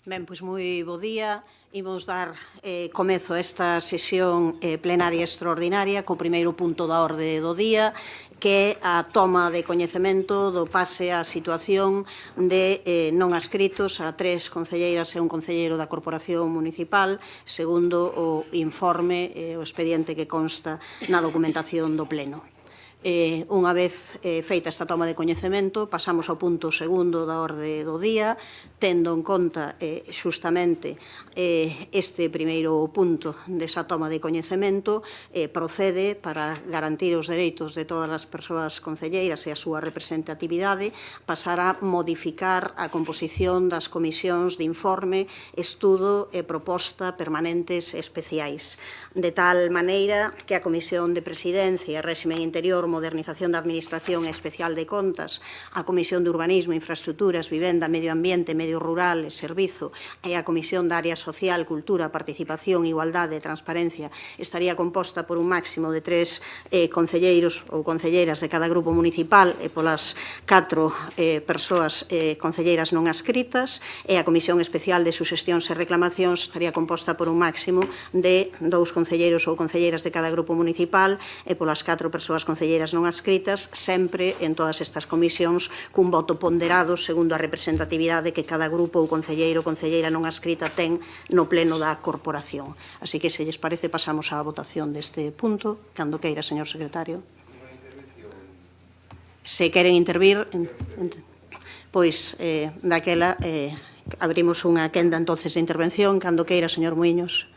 Ben, pois moi bo día. Imos dar comezo a esta sesión plenaria extraordinaria co primeiro punto da orde do día, que é a toma de coñecemento do pase á situación de non adscritos a 3 concelleiras e un concelleiro da Corporación Municipal, segundo o informe, o expediente que consta na documentación do Pleno. Unha vez feita esta toma de coñecemento, pasamos ao punto segundo da orde do día, tendo en conta xustamente este primeiro punto desa toma de coñecemento, procede para garantir os dereitos de todas as persoas concelleiras e a súa representatividade, pasar a modificar a composición das comisións de informe, estudo e proposta permanentes especiais, de tal maneira que a Comisión de Presidencia, Réximen Interior, Modernización da Administración Especial de Contas, a Comisión de Urbanismo, Infraestructuras, Vivenda, Medio Ambiente, Medio Rural e Servizo e a Comisión de Área Social, Cultura, Participación, Igualdade e Transparencia estaría composta por un máximo de 3 concelleiros ou concelleiras de cada grupo municipal e polas 4 persoas concelleiras non adscritas, e a Comisión Especial de Suxestións e Reclamacións estaría composta por un máximo de 2 concelleiros ou concelleiras de cada grupo municipal e polas 4 persoas concelleiras non adscritas, sempre en todas estas comisións cun voto ponderado segundo a representatividade que cada grupo ou concelleiro ou concelleira non adscrita ten no pleno da corporación. Así que, se lles parece, pasamos á votación deste punto. Cando queira, señor secretario. Se queren intervir, pois, daquela, abrimos unha quenda entonces de intervención. Cando queira, señor Muiños.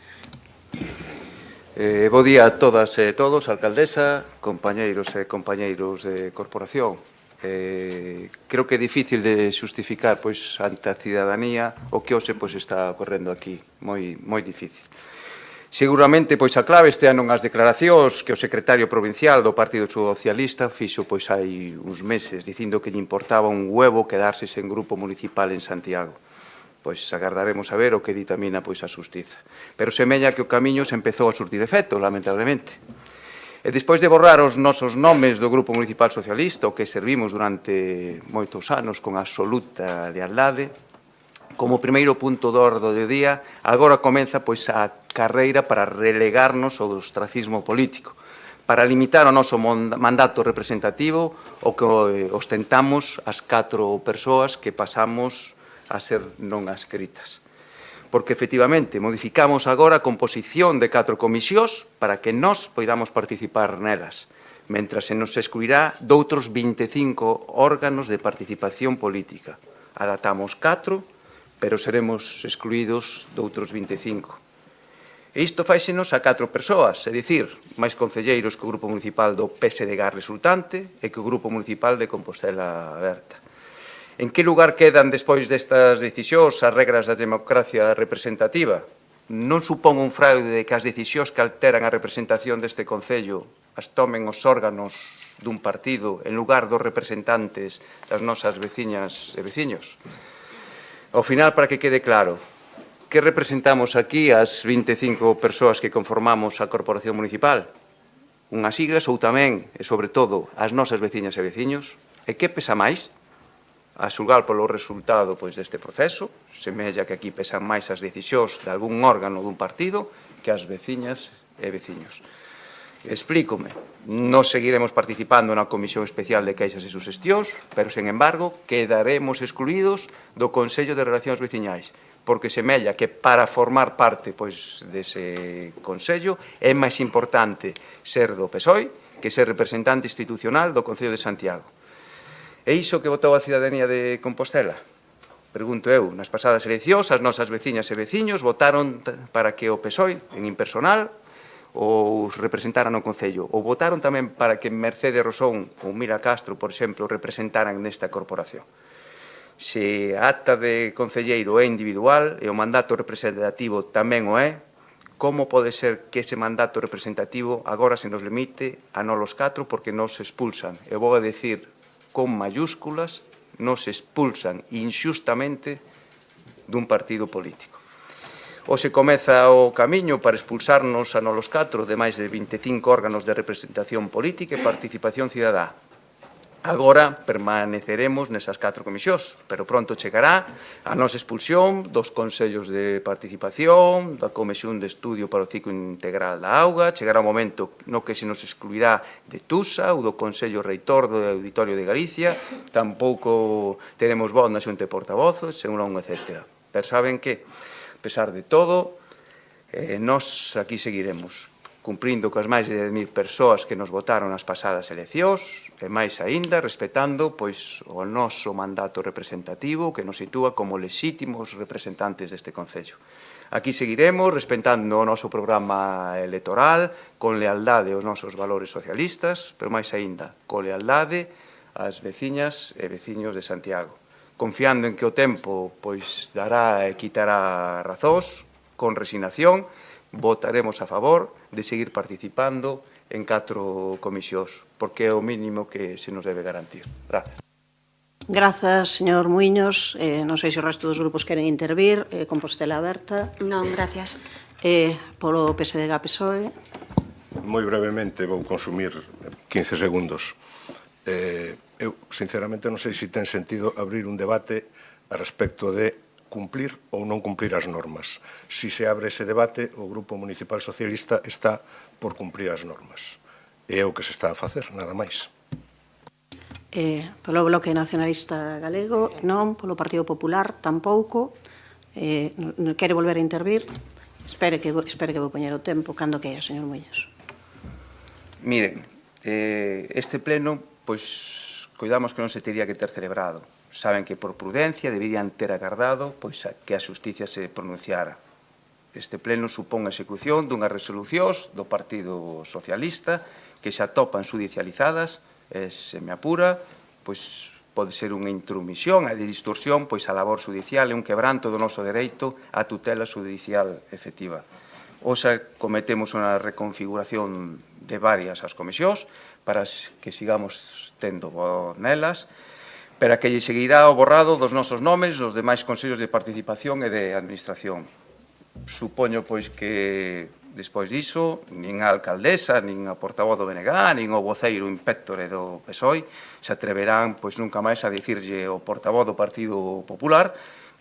Bo día a todas e todos, alcaldesa, compañeiros e compañeiros de corporación. Creo que é difícil de xustificar ante a cidadanía o que hoxe está ocorrendo aquí, moi difícil. Seguramente a clave estean as declaracións que o secretario provincial do Partido Socialista fixo hai uns meses, dicindo que lle importaba un huevo quedarse sen grupo municipal en Santiago. Pois agardaremos a ver o que ditamina a xustiza. Pero semella que o camiño se empezou a surtir efecto, lamentablemente. E despois de borrar os nosos nomes do Grupo Municipal Socialista, o que servimos durante moitos anos con absoluta lealdade, como primeiro punto do orde do día, agora comeza a carreira para relegarnos ao ostracismo político, para limitar o noso mandato representativo, o que ostentamos as 4 persoas que pasamos a ser non adscritas. Porque, efectivamente, modificamos agora a composición de 4 comisións para que nós poidamos participar nelas, mentras se nos excluirá doutros 25 órganos de participación política. Adaptamos 4, pero seremos excluídos doutros 25. E isto fáixenos a 4 persoas, é dicir, máis concelleiros que o Grupo Municipal do PSDG resultante e que o Grupo Municipal de Compostela Aberta. En que lugar quedan, despois destas decisións, as regras da democracia representativa? Non supón un fraude de que as decisións que alteran a representación deste Concello as tomen os órganos dun partido en lugar dos representantes das nosas veciñas e veciños? Ao final, para que quede claro, que representamos aquí as 25 persoas que conformamos a Corporación Municipal? Unhas siglas ou tamén, e sobre todo, as nosas veciñas e veciños? E que pesa máis? A xulgar polo resultado deste proceso, semella que aquí pesan máis as decisións de algún órgano dun partido que as veciñas e veciños. Explícome, nos seguiremos participando na Comisión Especial de Queixas e Suxestións, pero, sen embargo, quedaremos excluídos do Consello de Relacións Veciñais, porque semella que para formar parte dese Consello é máis importante ser do PSOE que ser representante institucional do Concello de Santiago. É iso que votou a cidadanía de Compostela? Pregunto eu, nas pasadas eleccións, as nosas veciñas e veciños votaron para que o PSOE, en impersonal, os representaran no Concello, ou votaron tamén para que Mercedes Rosón ou Mira Castro, por exemplo, representaran nesta corporación. Se a acta de concelleiro é individual e o mandato representativo tamén o é, como pode ser que ese mandato representativo agora se nos limite a nolos 4 porque nos expulsan? Eu vou a decir con mayúsculas, nos expulsan inxustamente dun partido político. Hoxe comeza o camiño para expulsarnos a nolos 4 de máis de 25 órganos de representación política e participación cidadá. Agora permaneceremos nesas 4 comisións, pero pronto chegará a nosa expulsión dos consellos de participación, da comisión de estudio para o ciclo integral da auga, chegará o momento no que se nos excluirá de TUSA ou do Consello Reitor do Auditorio de Galicia, tampouco teremos voz na xunta de portavozos, según etc. Pero saben que, a pesar de todo, nós aquí seguiremos cumprindo coas máis de 10.000 persoas que nos votaron nas pasadas eleccións, e máis aínda, respetando pois o noso mandato representativo que nos sitúa como lexítimos representantes deste Concello. Aquí seguiremos respetando o noso programa electoral, con lealdade aos nosos valores socialistas, pero máis aínda, con lealdade ás veciñas e veciños de Santiago, confiando en que o tempo pois dará e quitará razóns, con resignación, votaremos a favor de seguir participando en 4 comisións, porque é o mínimo que se nos debe garantir. Gracias. Grazas, señor Muiños. Non sei se o resto dos grupos queren intervir. Compostela aberta. Non, gracias. Polo PSDG-PSOE. Moi brevemente vou consumir 15 segundos. Eu, sinceramente, non sei se ten sentido abrir un debate a respecto de cumplir ou non cumplir as normas. Si se abre ese debate, o Grupo Municipal Socialista está por cumplir as normas. E é o que se está a facer, nada máis. Polo Bloque Nacionalista Galego, non. Polo Partido Popular, tampouco. Quere volver a intervir? Espere que vou poñer o tempo cando queira, señor Muiños. Miren, este pleno, pois, cuidamos que non se teria que ter celebrado. Saben que por prudencia deberían ter agardado pois, que a xusticia se pronunciara. Este pleno supón a execución dunhas resolucións do Partido Socialista que se atopan judicializadas, se me apura, pois pode ser unha intromisión e de distorsión pois a labor judicial e un quebranto do noso dereito á tutela judicial efectiva. Oxa, cometemos unha reconfiguración de varias as comisións para que sigamos tendo voz nelas, pero que lle seguirá o borrado dos nosos nomes dos demais consellos de participación e de administración. Supoño, pois, que despois diso, nin a alcaldesa, nin a portavoz do BNG, nin o voceiro inspectore do PSOE se atreverán, pois, nunca máis a dicirlle o portavoz do Partido Popular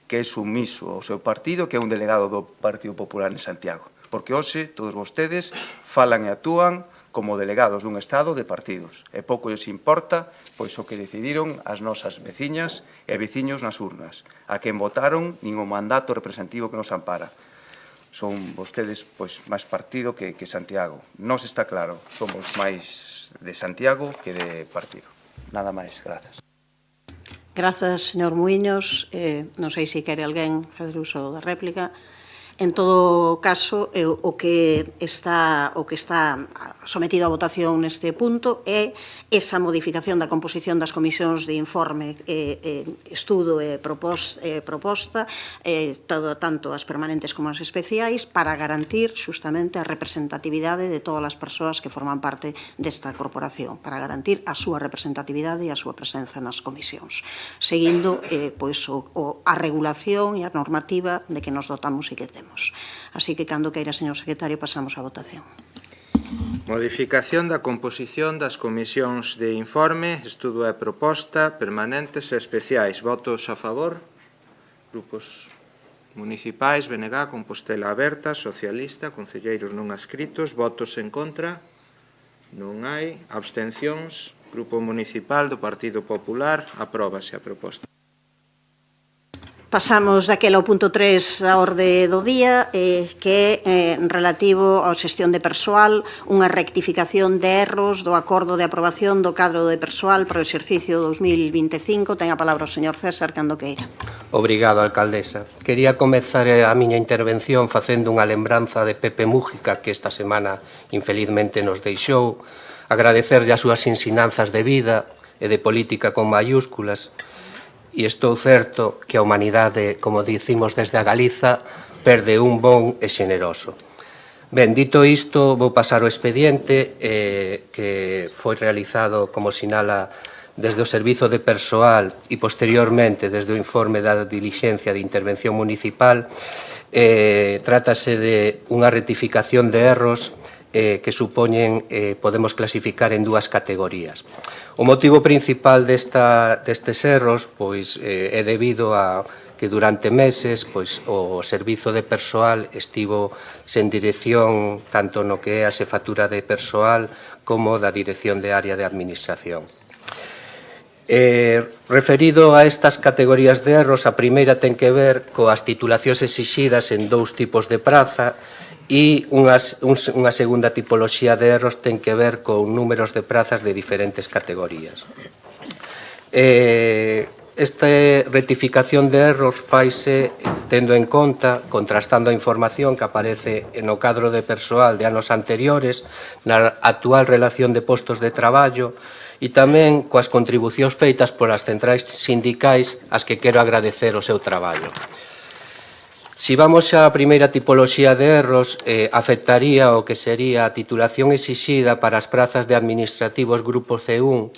que é sumiso ao seu partido, que é un delegado do Partido Popular en Santiago. Porque hoxe todos vostedes falan e actúan como delegados dun Estado de partidos. E pouco lles importa pois o que decidiron as nosas veciñas e veciños nas urnas, a quen votaron nin o mandato representativo que nos ampara. Son vostedes pois máis partido que Santiago. Nos está claro, somos máis de Santiago que de partido. Nada máis, grazas. Grazas, señor Muiños. Non sei se quere alguén fazer uso da réplica. En todo caso, o que está sometido a votación neste punto é esa modificación da composición das comisións de informe, estudo e proposta, tanto as permanentes como as especiais, para garantir xustamente a representatividade de todas as persoas que forman parte desta corporación, para garantir a súa representatividade e a súa presenza nas comisións, seguindo a regulación e a normativa de que nos dotamos e que temos. Así que, cando queira, señor secretario, pasamos á votación. Modificación da composición das comisións de informe, estudo e proposta, permanentes e especiais. Votos a favor? Grupos municipais, BNG, Compostela Aberta, Socialista, concelleiros non adscritos. Votos en contra? Non hai. Abstencións? Grupo municipal do Partido Popular. Apróbase a proposta. Pasamos daquela ao punto 3 da orde do día, que é relativo á xestión de persoal, unha rectificación de erros do acordo de aprobación do cadro de persoal para o exercicio 2025. Ten a palabra o señor César cando queira. Obrigado, alcaldesa. Quería comezar a miña intervención facendo unha lembranza de Pepe Mújica, que esta semana infelizmente nos deixou, agradecerlle as súas ensinanzas de vida e de política con mayúsculas. E estou certo que a humanidade, como dicimos desde a Galiza, perde un bon e xeneroso. Ben, dito isto, vou pasar o expediente que foi realizado, como sinala, desde o Servizo de Persoal e posteriormente desde o informe da Dilixencia de Intervención Municipal. Trátase de unha rectificación de erros que supoñen, podemos clasificar en dúas categorías. O motivo principal destes erros pois, é debido a que durante meses pois, o servizo de persoal estivo sen dirección tanto no que é a xefatura de persoal como da dirección de área de administración. Referido a estas categorías de erros, a primeira ten que ver coas titulacións exixidas en dous tipos de praza e unha segunda tipoloxía de erros ten que ver con números de prazas de diferentes categorías. Esta rectificación de erros faise tendo en conta, contrastando a información que aparece no cadro de persoal de anos anteriores, na actual relación de postos de traballo e tamén coas contribucións feitas polas centrais sindicais ás que quero agradecer o seu traballo. Si vamos á primeira tipoloxía de erros, afectaría o que sería a titulación exixida para as prazas de administrativos grupo C1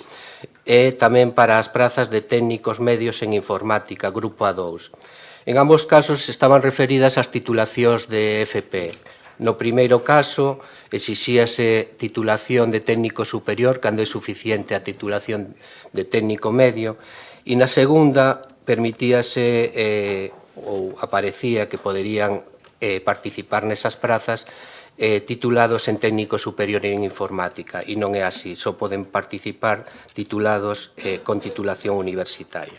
e tamén para as prazas de técnicos medios en informática, grupo A2. En ambos casos estaban referidas ás titulacións de FP. No primeiro caso, exixíase titulación de técnico superior cando é suficiente a titulación de técnico medio e na segunda permitíase ou aparecía que poderían participar nesas prazas titulados en técnico superior en informática e non é así, só poden participar titulados con titulación universitaria.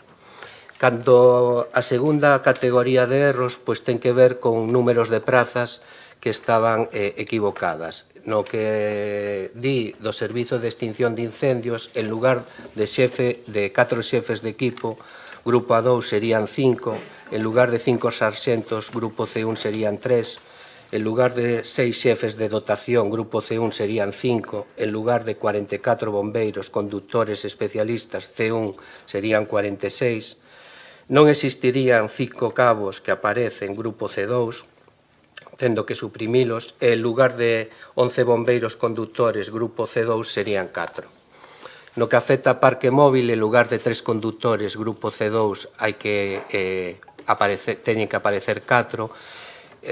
Cando a segunda categoría de erros pois ten que ver con números de prazas que estaban equivocadas. No que di do Servizo de Extinción de Incendios, en lugar de 4 xefes de equipo, grupo A2 serían 5, en lugar de 5 sarxentos, grupo C1 serían 3, en lugar de 6 xefes de dotación, grupo C1 serían 5, en lugar de 44 bombeiros, conductores especialistas, C1 serían 46, non existirían 5 cabos que aparecen, grupo C2, tendo que suprimilos, e en lugar de 11 bombeiros conductores, grupo C2 serían 4. No que afecta a parque móvil, en lugar de 3 conductores, grupo C2, teñen que aparecer 4.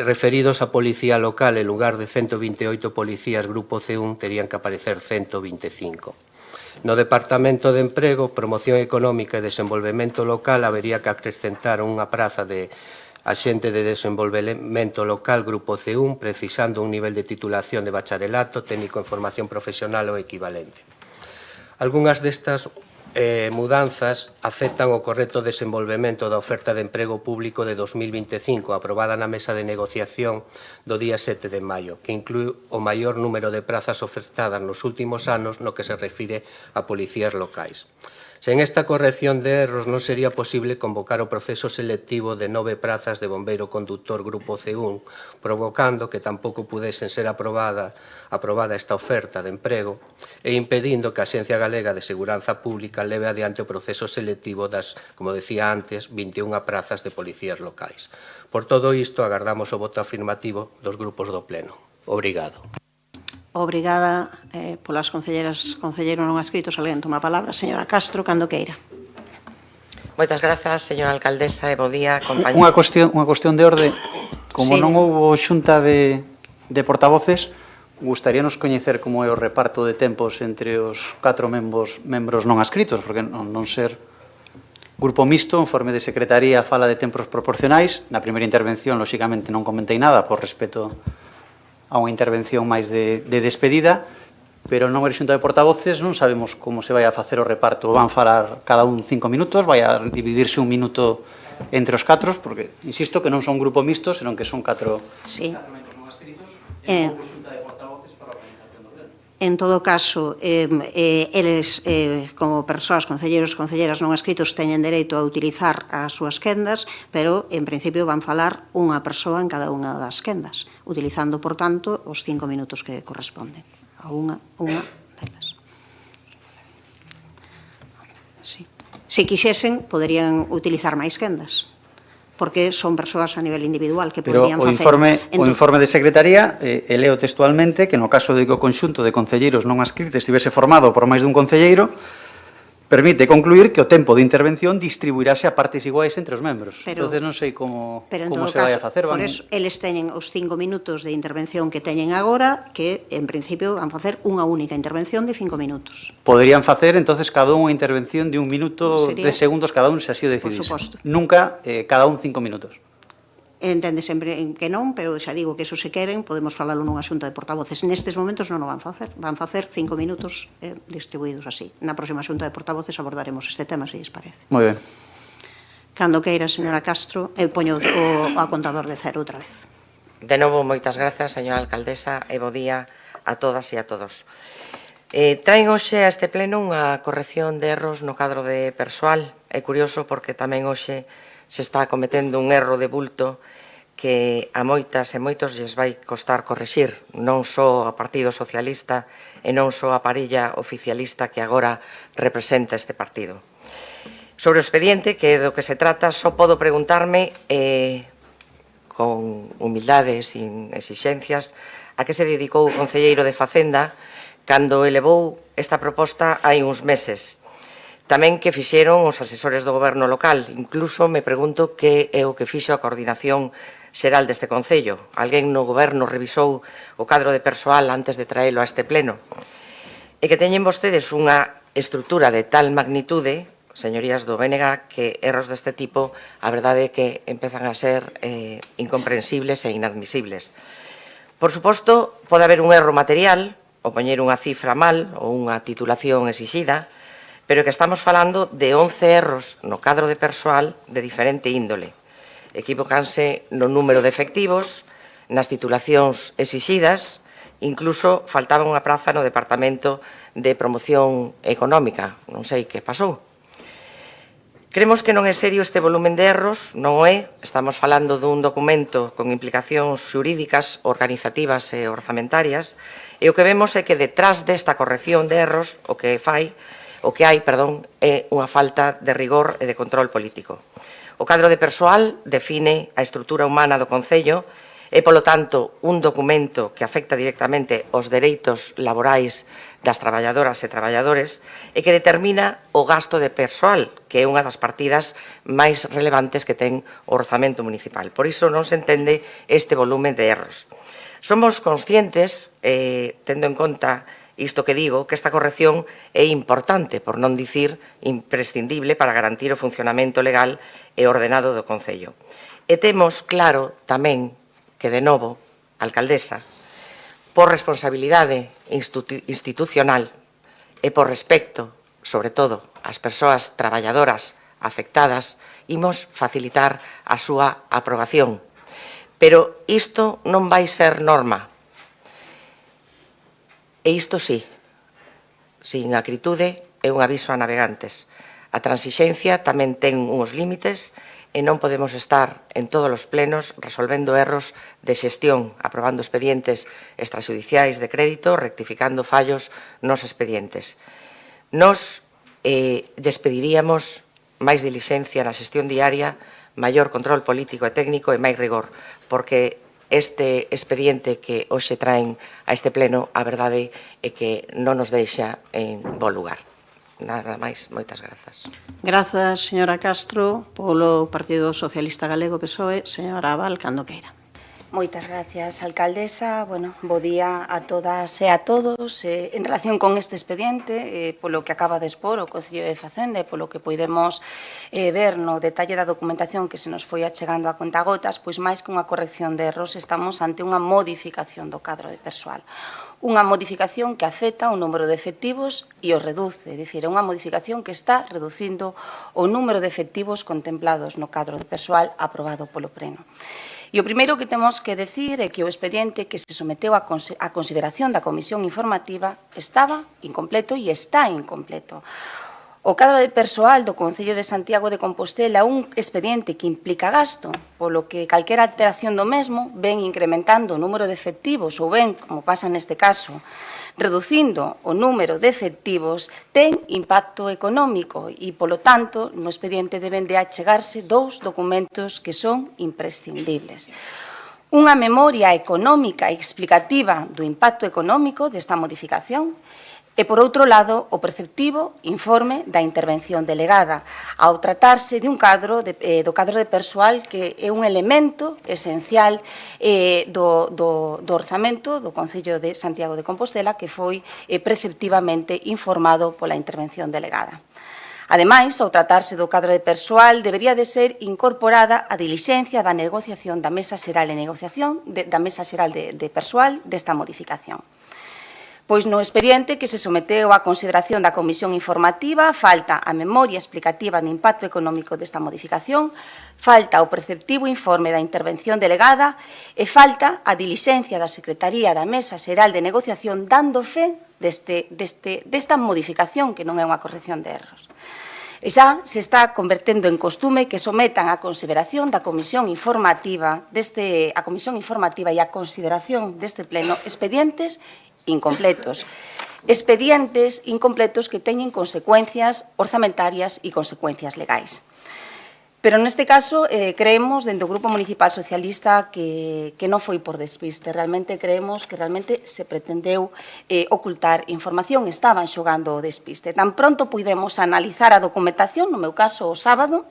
Referidos a policía local, en lugar de 128 policías, grupo C1, terían que aparecer 125. No Departamento de Emprego, Promoción Económica e Desenvolvemento Local, habería que acrescentar unha praza de axente de desenvolvemento local, grupo C1, precisando un nivel de titulación de bacharelato, técnico en formación profesional ou equivalente. Algúnas destas mudanzas afectan o correcto desenvolvemento da oferta de emprego público de 2025, aprobada na mesa de negociación do día 7 de maio, que inclúe o maior número de prazas ofertadas nos últimos anos no que se refire a policías locais. Sen esta corrección de erros non sería posible convocar o proceso selectivo de 9 prazas de bombeiro conductor grupo C1, provocando que tampouco pudesen ser aprobada esta oferta de emprego e impedindo que a Axencia Galega de Seguranza Pública leve adiante o proceso selectivo das, como decía antes, 21 prazas de policías locais. Por todo isto, agardamos o voto afirmativo dos grupos do Pleno. Obrigado. Obrigada polas concelleiros non adscritos. Alguén toma a palabra. Señora Castro, cando queira. Moitas grazas, señora alcaldesa, e bo día, compañeros. Unha cuestión de orde. Como non houbo xunta de portavoces, gustaríanos coñecer como é o reparto de tempos entre os 4 membros non adscritos, porque non ser grupo mixto, en forma de secretaría, fala de tempos proporcionais. Na primeira intervención, lóxicamente, non comentei nada por respeto a unha intervención máis de despedida, pero non é xunta de portavoces, non sabemos como se vai a facer o reparto. Van falar cada un 5 minutos, vai a dividirse un minuto entre os 4, porque, insisto, que non son grupo mixto, senón que son 4 membros non adscritos, e non houve xunta de portavoces para a organización do pleno. En todo caso, eles, como persoas, concelleiros e concelleiras non adscritos, teñen dereito a utilizar as súas quendas, pero, en principio, van falar unha persoa en cada unha das quendas, utilizando, por tanto, os 5 minutos que corresponden a unha delas. Sí. Se quixesen, poderían utilizar máis quendas, porque son persoas a nivel individual que pero poderían facer... Pero o informe de Secretaría, leo textualmente, que no caso de que o conxunto de concelleiros non adscritos estivese formado por máis dun concelleiro, permite concluir que o tempo de intervención distribuirase a partes iguais entre os membros. Entonces non sei como Pero en se todo vai a caso, facer. por eso, eles teñen os 5 minutos de intervención que teñen agora, que en principio van facer unha única intervención de 5 minutos. Poderían facer, entonces, cada unha intervención de 1 minuto, Sería- 10 segundos cada un, se así o Por decidís. suposto. Nunca cada un 5 minutos. Entende sempre que non, pero xa digo que eso se queren, podemos falalo nunha xunta de portavoces. Nestes momentos non o van facer. Van facer 5 minutos distribuídos así. Na próxima xunta de portavoces abordaremos este tema, se lles parece. Moi ben. Cando queira, señora Castro, poño o contador de cero outra vez. De novo, moitas grazas, señora alcaldesa, e bo día a todas e a todos. Traen hoxe a este pleno unha corrección de erros no cadro de persoal. É curioso porque tamén hoxe se está cometendo un erro de bulto que a moitas e moitos lles vai costar correxir, non só ao Partido Socialista e non só a parella oficialista que agora representa este partido. Sobre o expediente, que é do que se trata, só podo preguntarme, con humildade e sin exixencias, a que se dedicou o concelleiro de Facenda cando elevou esta proposta hai uns meses. Tamén que fixeron os asesores do goberno local. Incluso me pregunto que é o que fixo a coordinación xeral deste concello. Alguén no goberno revisou o cadro de persoal antes de traelo a este pleno. E que teñen vostedes unha estrutura de tal magnitude, señorías do BNG, que erros deste tipo, a verdade é que empezan a ser incomprensibles e inadmisibles. Por suposto, pode haber un erro material, ou poñer unha cifra mal, ou unha titulación exixida, pero que estamos falando de 11 erros no cadro de persoal de diferente índole. Equivocanse no número de efectivos, nas titulacións exixidas, incluso faltaba unha praza no Departamento de Promoción Económica. Non sei que pasou. Creemos que non é serio este volumen de erros, non o é. Estamos falando dun documento con implicacións xurídicas, organizativas e orzamentarias, e o que vemos é que detrás desta corrección de erros o que hai é unha falta de rigor e de control político. O cadro de persoal define a estrutura humana do Concello e, polo tanto, un documento que afecta directamente aos dereitos laborais das traballadoras e traballadores e que determina o gasto de persoal, que é unha das partidas máis relevantes que ten o orzamento municipal. Por iso non se entende este volumen de erros. Somos conscientes, tendo en conta isto que digo, que esta corrección é importante, por non dicir imprescindible, para garantir o funcionamento legal e ordenado do Concello. E temos claro tamén que, de novo, alcaldesa, por responsabilidade institucional e por respecto, sobre todo, ás persoas traballadoras afectadas, imos facilitar a súa aprobación. Pero isto non vai ser norma. E isto sí, sin acritude, é un aviso a navegantes. A transixencia tamén ten uns límites e non podemos estar en todos os plenos resolvendo erros de xestión, aprobando expedientes extrajudiciais de crédito, rectificando fallos nos expedientes. Nos despediríamos máis dilixencia na xestión diaria, maior control político e técnico e máis rigor, porque este expediente que hoxe traen a este pleno, a verdade é que non nos deixa en bo lugar. Nada máis, moitas grazas. Grazas, señora Castro, polo Partido Socialista Galego PSOE, señora Abal, cando queira. Moitas gracias, alcaldesa. Bueno, bo día a todas e a todos. En relación con este expediente, polo que acaba de expor o Concello de Facenda e polo que podemos ver no detalle da documentación que se nos foi achegando a contagotas, pois máis que unha corrección de erros, estamos ante unha modificación do cadro de persoal. Unha modificación que afecta o número de efectivos e o reduce, é dicir, é unha modificación que está reducindo o número de efectivos contemplados no cadro de persoal aprobado polo Pleno. E o primeiro que temos que decir é que o expediente que se someteu a consideración da Comisión Informativa estaba incompleto e está incompleto. O cadro de persoal do Concello de Santiago de Compostela é un expediente que implica gasto, polo que calquera alteración do mesmo ven incrementando o número de efectivos ou ben, como pasa neste caso, reducindo o número de efectivos, ten impacto económico e, polo tanto, no expediente deben de achegarse dous documentos que son imprescindibles. Unha memoria económica e explicativa do impacto económico desta modificación E, por outro lado, o preceptivo informe da intervención delegada, ao tratarse de un cadro do cadro de persoal que é un elemento esencial do orzamento do Concello de Santiago de Compostela, que foi preceptivamente informado pola intervención delegada. Ademais, ao tratarse do cadro de persoal, debería de ser incorporada a dilixencia da negociación da Mesa Xeral de Negociación, da Mesa Xeral de Persoal desta modificación. Pois no expediente que se someteu á consideración da Comisión Informativa falta a memoria explicativa de impacto económico desta modificación, falta o preceptivo informe da intervención delegada e falta a dilixencia da Secretaría da Mesa Xeral de Negociación dando fe desta modificación que non é unha corrección de erros. E xa se está convertendo en costume que sometan a consideración da Comisión Informativa e a consideración deste pleno expedientes incompletos que teñen consecuencias orzamentarias e consecuencias legais. Pero neste caso creemos, dentro do Grupo Municipal Socialista, que non foi por despiste. Realmente creemos que se pretendeu ocultar información, estaban xogando o despiste. Tan pronto puidemos analizar a documentación, no meu caso o sábado,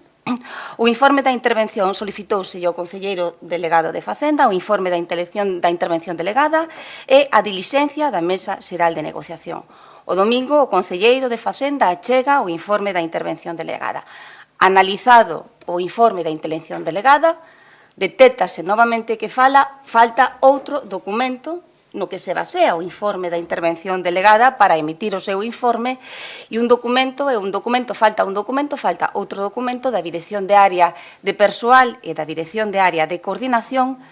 o informe da intervención solicitouse ao concelleiro delegado de Facenda, o informe da intervención delegada e a dilixencia da Mesa Xeral de Negociación. O domingo, o concelleiro de Facenda achega o informe da intervención delegada. Analizado o informe da intervención delegada, detéctase novamente que falta outro documento no que se basea o informe da intervención delegada para emitir o seu informe e falta outro documento da Dirección de Área de Persoal e da Dirección de Área de Coordinación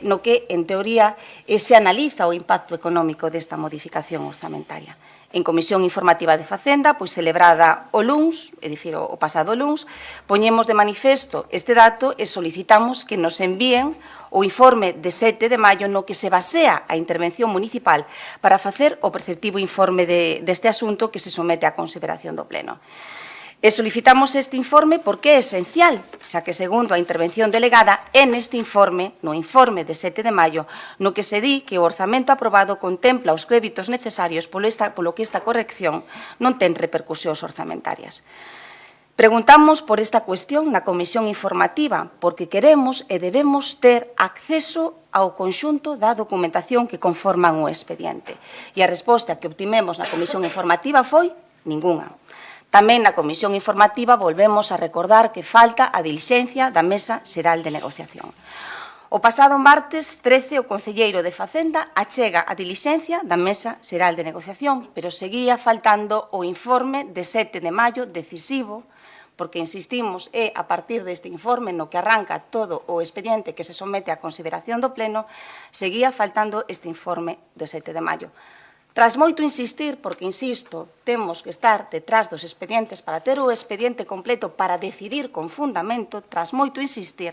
no que, en teoría, se analiza o impacto económico desta modificación orzamentaria. En Comisión Informativa de Facenda, pois celebrada o luns, é dicir, o pasado luns, poñemos de manifesto este dato e solicitamos que nos envíen o informe de 7 de maio no que se basea a intervención municipal para facer o preceptivo informe deste asunto que se somete á consideración do Pleno. E solicitamos este informe porque é esencial, xa que, segundo a intervención delegada, é neste informe, no informe de 7 de maio, no que se di que o orzamento aprobado contempla os créditos necesarios polo que esta corrección non ten repercusións orzamentarias. Preguntamos por esta cuestión na Comisión Informativa porque queremos e debemos ter acceso ao conxunto da documentación que conforman o expediente. E a resposta que obtimemos na Comisión Informativa foi ningunha. Tamén na Comisión Informativa volvemos a recordar que falta a dilixencia da Mesa Xeral de Negociación. O pasado martes 13 o concelleiro de Facenda achega a dilixencia da Mesa Xeral de Negociación, pero seguía faltando o informe de 7 de maio decisivo, porque, insistimos, é a partir deste informe no que arranca todo o expediente que se somete á consideración do Pleno, seguía faltando este informe de 7 de maio. Tras moito insistir, porque, insisto, temos que estar detrás dos expedientes para ter o expediente completo para decidir con fundamento, tras moito insistir,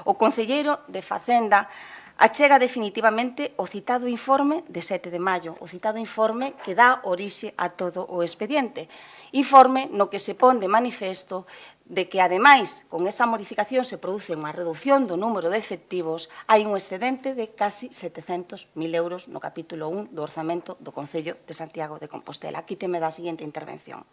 o concelleiro de Facenda achega definitivamente o citado informe de 7 de maio, o citado informe que dá orixe a todo o expediente. Informe no que se pon de manifesto de que, ademais, con esta modificación se produce unha reducción do número de efectivos, hai un excedente de casi 700.000 euros no capítulo 1 do orzamento do Concello de Santiago de Compostela. Aquí teme da seguinte intervención.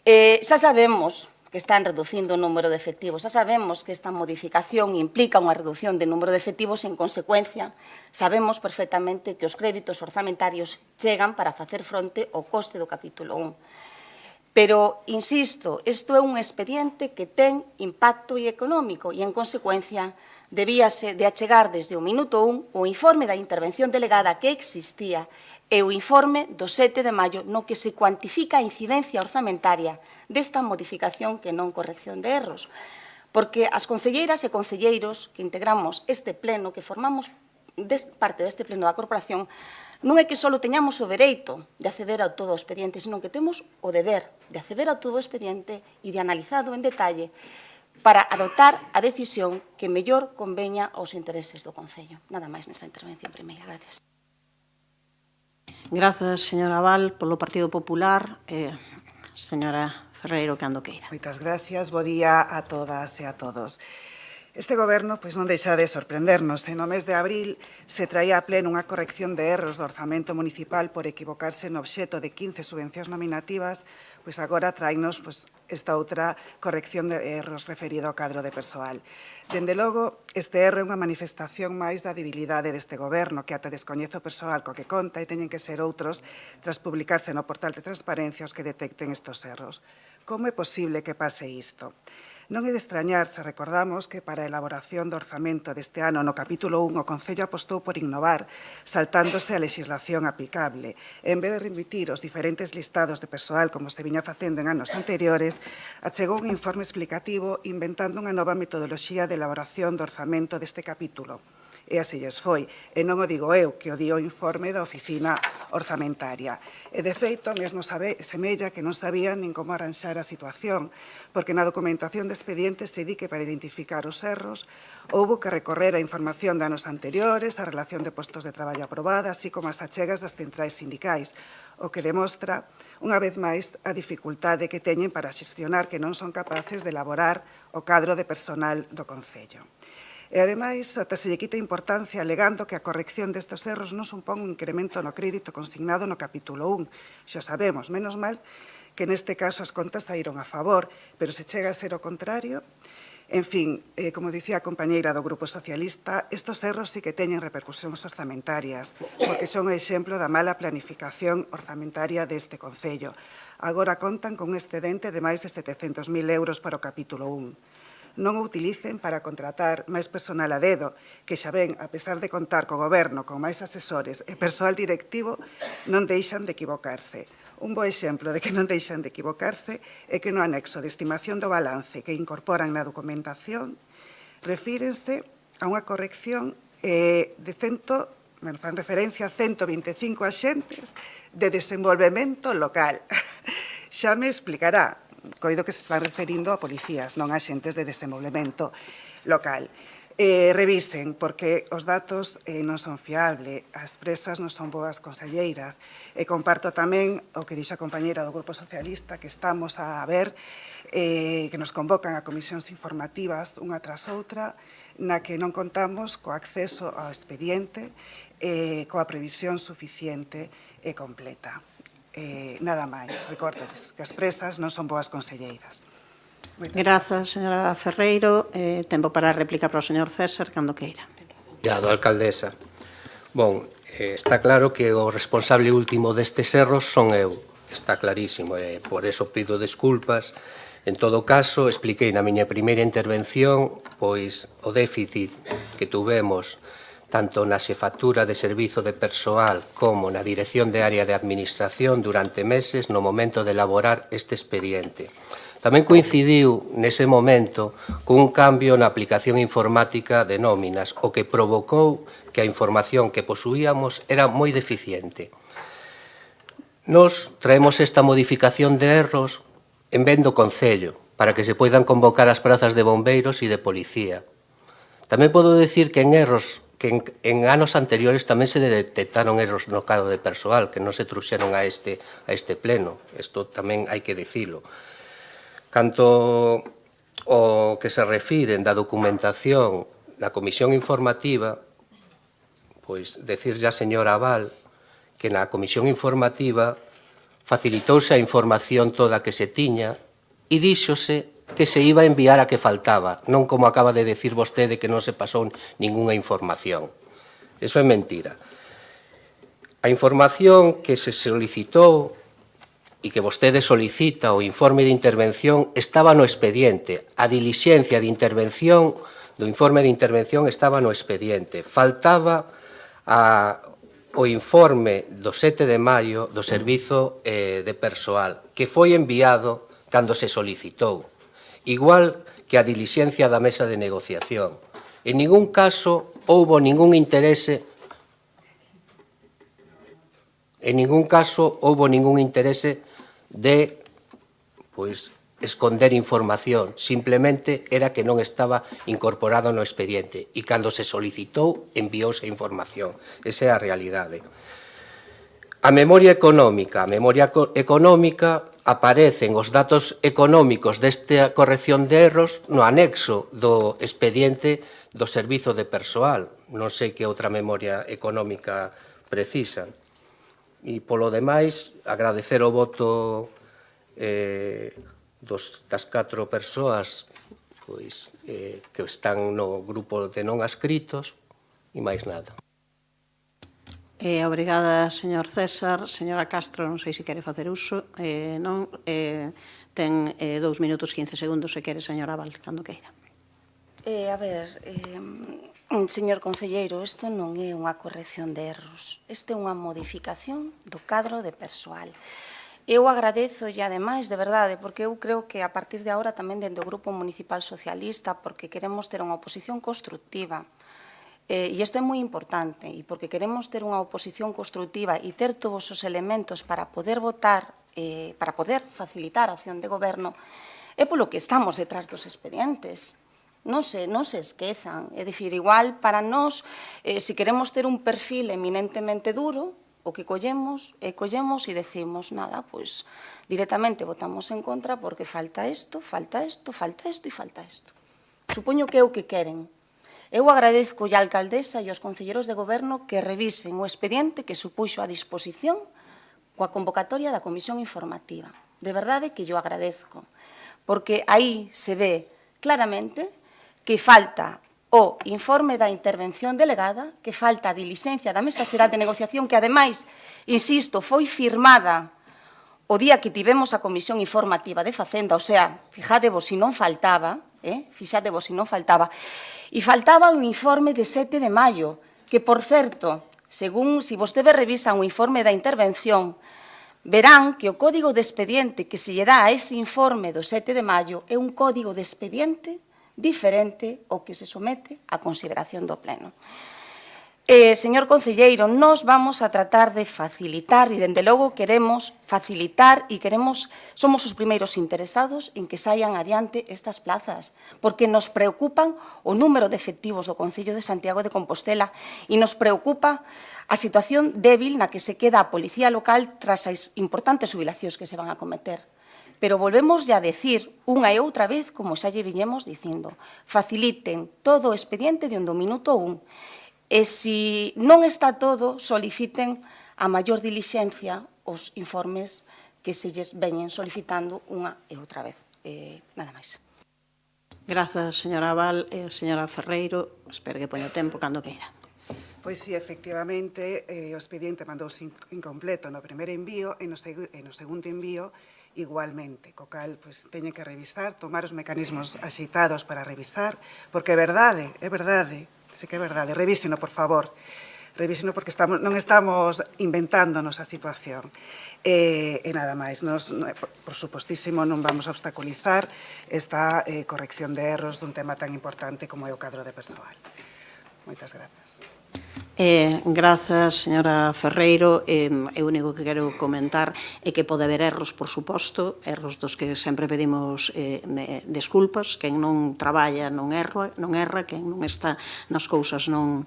Xa sabemos que están reducindo o número de efectivos, xa sabemos que esta modificación implica unha reducción de número de efectivos e, en consecuencia, sabemos perfectamente que os créditos orzamentarios chegan para facer fronte ao coste do capítulo 1. Pero, insisto, isto é un expediente que ten impacto económico e, en consecuencia, debíase de achegar desde o minuto 1 o informe da intervención delegada que existía e o informe do 7 de maio no que se cuantifica a incidencia orzamentaria desta modificación que non corrección de erros. Porque as concelleiras e concelleiros que integramos este pleno, que formamos parte deste pleno da corporación, non é que só teñamos o dereito de acceder a todo o expediente, senón que temos o deber de acceder a todo o expediente e de analizado en detalle para adoptar a decisión que mellor conveña aos intereses do Concello. Nada máis nesta intervención primeira. Gracias. Grazas, señora Val, polo Partido Popular. Señora Ferreiro Cando queira. Moitas gracias. Bo día a todas e a todos. Este goberno non deixa de sorprendernos. No mes de abril se traía a pleno unha corrección de erros do orzamento municipal por equivocarse no obxecto de 15 subvencións nominativas, pois agora traínos esta outra corrección de erros referido ao cadro de persoal. Dende logo, este erro é unha manifestación máis da debilidade deste goberno, que ata descoñece o persoal co que conta e teñen que ser outros tras publicarse no portal de transparencia os que detecten estes erros. Como é posible que pase isto? Non é de extrañar se recordamos que para a elaboración do orzamento deste ano no capítulo 1 o Concello apostou por innovar, saltándose a legislación aplicable. En vez de remitir os diferentes listados de persoal como se viña facendo en anos anteriores, achegou un informe explicativo inventando unha nova metodoloxía de elaboración do orzamento deste capítulo. E así lles foi. E non o digo eu, que o di o informe da Oficina Orzamentaria. E, de feito, mesmo semella que non sabían nin como arranxar a situación, porque na documentación de expedientes se di que para identificar os erros houbo que recorrer a información de anos anteriores, a relación de postos de traballo aprobada, así como as achegas das centrais sindicais, o que demostra, unha vez máis, a dificultade que teñen para xestionar que non son capaces de elaborar o cadro de personal do Concello. E, ademais, ata se lle quita importancia alegando que a corrección destes erros non supón un incremento no crédito consignado no capítulo 1. Xa sabemos, menos mal, que neste caso as contas saíron a favor, pero se chega a ser o contrario. En fin, como dicía a compañeira do Grupo Socialista, estes erros sí que teñen repercusións orzamentarias, porque son o exemplo da mala planificación orzamentaria deste Concello. Agora contan con un excedente de máis de 700.000 euros para o capítulo 1. Non o utilicen para contratar máis personal a dedo, que xa ven, a pesar de contar co goberno, con máis asesores e persoal directivo, non deixan de equivocarse. Un bo exemplo de que non deixan de equivocarse é que no anexo de estimación do balance que incorporan na documentación refírense a unha corrección fan referencia a 125 axentes de desenvolvemento local. Xa me explicará. Coido que se están referindo a policías, non a xentes de desenvolvemento local. Revisen, porque os datos non son fiables, as presas non son boas conselleiras. Comparto tamén o que dixo a compañera do Grupo Socialista, que estamos a ver que nos convocan a comisións informativas unha tras outra, na que non contamos co acceso ao expediente, coa previsión suficiente e completa. Nada máis, recordedes que as presas non son boas conselleiras. Grazas, señora Ferreiro. Tempo para a réplica para o señor César, cando queira. Obrigado, alcaldesa. Bon, está claro que o responsable último destes erros son eu. Está clarísimo, e por eso pido desculpas. En todo caso, expliquei na miña primeira intervención pois o déficit que tuvemos tanto na xefatura de servizo de persoal como na dirección de área de administración durante meses no momento de elaborar este expediente. Tamén coincidiu nese momento cun cambio na aplicación informática de nóminas, o que provocou que a información que posuíamos era moi deficiente. Nos traemos esta modificación de erros en vez do Concello, para que se poidan convocar as prazas de bombeiros e de policía. Tamén podo decir que en anos anteriores tamén se detectaron erros no cadro de persoal que non se trouxeron a este pleno. Isto tamén hai que dicilo. Canto o que se refiren da documentación da comisión informativa, pois decirlle a señora Abal que na comisión informativa facilitouse a información toda que se tiña e díxose que se iba a enviar a que faltaba, non como acaba de decir vostede que non se pasou ningunha información. Eso é mentira. A información que se solicitou e que vostede solicita o informe de intervención estaba no expediente. A dilixencia de intervención do informe de intervención estaba no expediente. Faltaba o informe do 7 de maio do Servizo de Persoal, que foi enviado cando se solicitou. Igual que a dilixencia da mesa de negociación. En ningún caso houbo ningún interese de esconder información, simplemente era que non estaba incorporado no expediente e cando se solicitou enviouse a información. Esa é a realidade. A memoria económica aparecen os datos económicos desta corrección de erros no anexo do expediente do Servizo de Persoal. Non sei que outra memoria económica precisan. E, polo demais, agradecer o voto das 4 persoas que están no grupo de non adscritos e máis nada. Obrigada, señor César. Señora Castro, non sei se quere facer uso. Non. Ten 2 minutos 15 segundos se quere, señora Abal, cando queira. A ver, señor concelleiro, isto non é unha corrección de erros. Isto é unha modificación do cadro de persoal. Eu agradezo e, ademais, de verdade, porque eu creo que a partir de agora tamén dentro do Grupo Municipal Socialista, porque queremos ter unha oposición constructiva, e isto é moi importante, e porque queremos ter unha oposición constructiva e ter todos os elementos para poder votar, para poder facilitar a acción de goberno, é polo que estamos detrás dos expedientes. Non se esquezan. É dicir, igual para nós, se queremos ter un perfil eminentemente duro, o que collemos e decimos, nada, pois directamente votamos en contra porque falta isto, falta isto, falta isto e falta isto. Supoño que é o que queren. Eu agradezco a alcaldesa e aos concelleros de goberno que revisen o expediente que supuxo a disposición coa convocatoria da Comisión Informativa. De verdade que yo agradezco, porque aí se ve claramente que falta o informe da intervención delegada, que falta a diligencia da Mesa Xeral de Negociación, que, ademais, insisto, foi firmada o día que tivemos a Comisión Informativa de Facenda, o sea, fixadevos se non faltaba, e faltaba un informe de 7 de maio, que, por certo, según, se vostedes revisan o informe da intervención, verán que o código de expediente que se lle dá a ese informe do 7 de maio é un código de expediente diferente ao que se somete á consideración do Pleno. Señor concelleiro, nós vamos a tratar de facilitar, e dende logo queremos facilitar e somos os primeiros interesados en que saian adiante estas plazas, porque nos preocupan o número de efectivos do Concello de Santiago de Compostela e nos preocupa a situación débil na que se queda a Policía Local tras as importantes xubilacións que se van a cometer. Pero volvemos a decir unha e outra vez, como xa lle viñemos dicindo, faciliten todo o expediente de do minuto 1. E se non está todo, soliciten a maior dilixencia os informes que se lles veñen solicitando unha e outra vez. Nada máis. Grazas, señora Abal. Señora Ferreiro, espero que poña o tempo cando queira. Pois sí, efectivamente, o expediente mandouse incompleto no primeiro envío e no segundo envío igualmente, co cal teñen que revisar, tomar os mecanismos axeitados para revisar, porque é verdade, sei que é verdade, revíseno, por favor, revíseno porque non estamos inventándonos a situación. E nada máis, por supostísimo, non vamos a obstaculizar esta corrección de erros dun tema tan importante como é o cadro de persoal. Moitas grazas. Grazas, señora Ferreiro. O único que quero comentar é que pode haber erros, por suposto, erros dos que sempre pedimos desculpas. Quen non traballa non erra, quen non está nas cousas non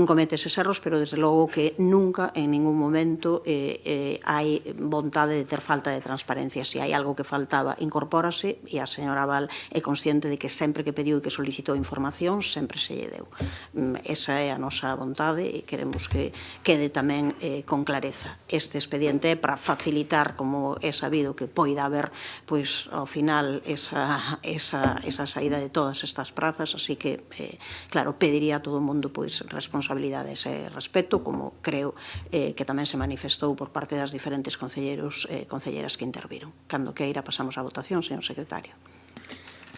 comete eses erros, pero desde logo que nunca, en ningún momento, hai vontade de ter falta de transparencia. Se hai algo que faltaba, incorpórase, e a señora Abal é consciente de que sempre que pediu e que solicitou información, sempre se lle deu. Esa é a nosa vontade e queremos que quede tamén con clareza. Este expediente é para facilitar, como é sabido que poida haber, pois, ao final, esa saída de todas estas prazas, así que, claro, pediría a todo o mundo, pois, responsabilidade a ese respecto, como creo que tamén se manifestou por parte das diferentes concelleros e concelleras que interviron. Cando queira pasamos á votación, señor secretario.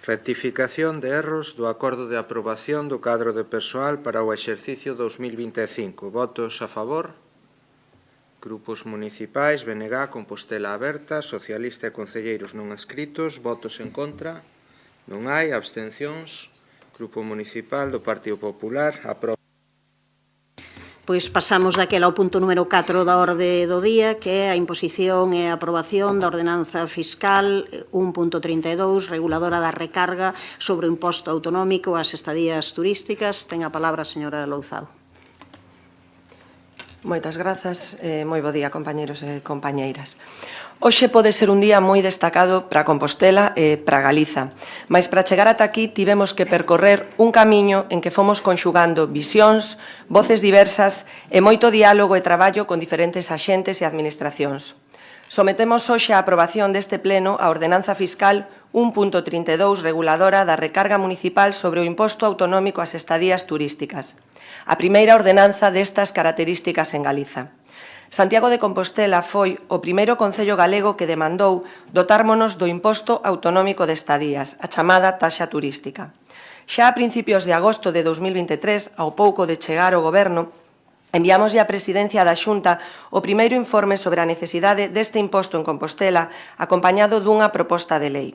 Rectificación de erros do acordo de aprobación do cadro de persoal para o exercicio 2025. Votos a favor. Grupos municipais, BNG, Compostela Aberta, Socialista e concelleiros non adscritos. Votos en contra. Non hai. Abstencións. Grupo municipal do Partido Popular. Aproba. Pois pasamos daquela ao punto número 4 da orde do día, que é a imposición e a aprobación da ordenanza fiscal 1.32, reguladora da recarga sobre o imposto autonómico ás estadías turísticas. Ten a palabra a señora Louzao. Moitas grazas, moi bo día, compañeros e compañeiras. Hoxe pode ser un día moi destacado para Compostela e para Galiza, mais para chegar ata aquí tivemos que percorrer un camiño en que fomos conxugando visións, voces diversas e moito diálogo e traballo con diferentes axentes e administracións. Sometemos hoxe a aprobación deste pleno a Ordenanza Fiscal 1.32 reguladora da recarga municipal sobre o imposto autonómico ás estadías turísticas. A primeira ordenanza destas características en Galiza. Santiago de Compostela foi o primeiro concello galego que demandou dotármonos do imposto autonómico de estadías, a chamada taxa turística. Xa a principios de agosto de 2023, ao pouco de chegar ao goberno, enviámoslle á Presidencia da Xunta o primeiro informe sobre a necesidade deste imposto en Compostela, acompañado dunha proposta de lei.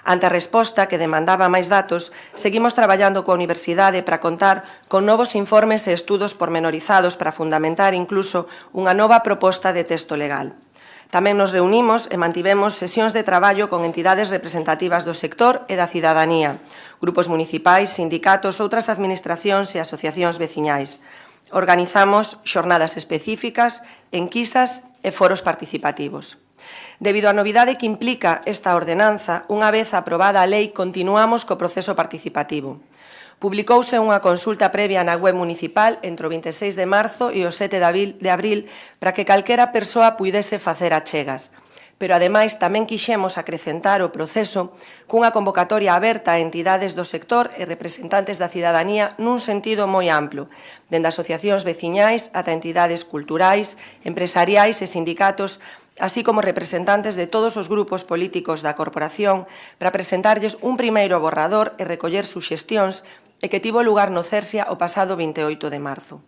Ante a resposta que demandaba máis datos, seguimos traballando coa Universidade para contar con novos informes e estudos pormenorizados para fundamentar incluso unha nova proposta de texto legal. Tamén nos reunimos e mantivemos sesións de traballo con entidades representativas do sector e da cidadanía, grupos municipais, sindicatos, outras administracións e asociacións veciñais. Organizamos xornadas específicas, enquisas e foros participativos. Debido á novidade que implica esta ordenanza, unha vez aprobada a lei, continuamos co proceso participativo. Publicouse unha consulta previa na web municipal entre o 26 de marzo e o 7 de abril para que calquera persoa puidese facer achegas. Pero, ademais, tamén quixemos acrecentar o proceso cunha convocatoria aberta a entidades do sector e representantes da cidadanía nun sentido moi amplo, dende asociacións veciñais ata entidades culturais, empresariais e sindicatos, así como representantes de todos os grupos políticos da corporación, para presentarlles un primeiro borrador e recoller suxestións e que tivo lugar no Cersia o pasado 28 de marzo.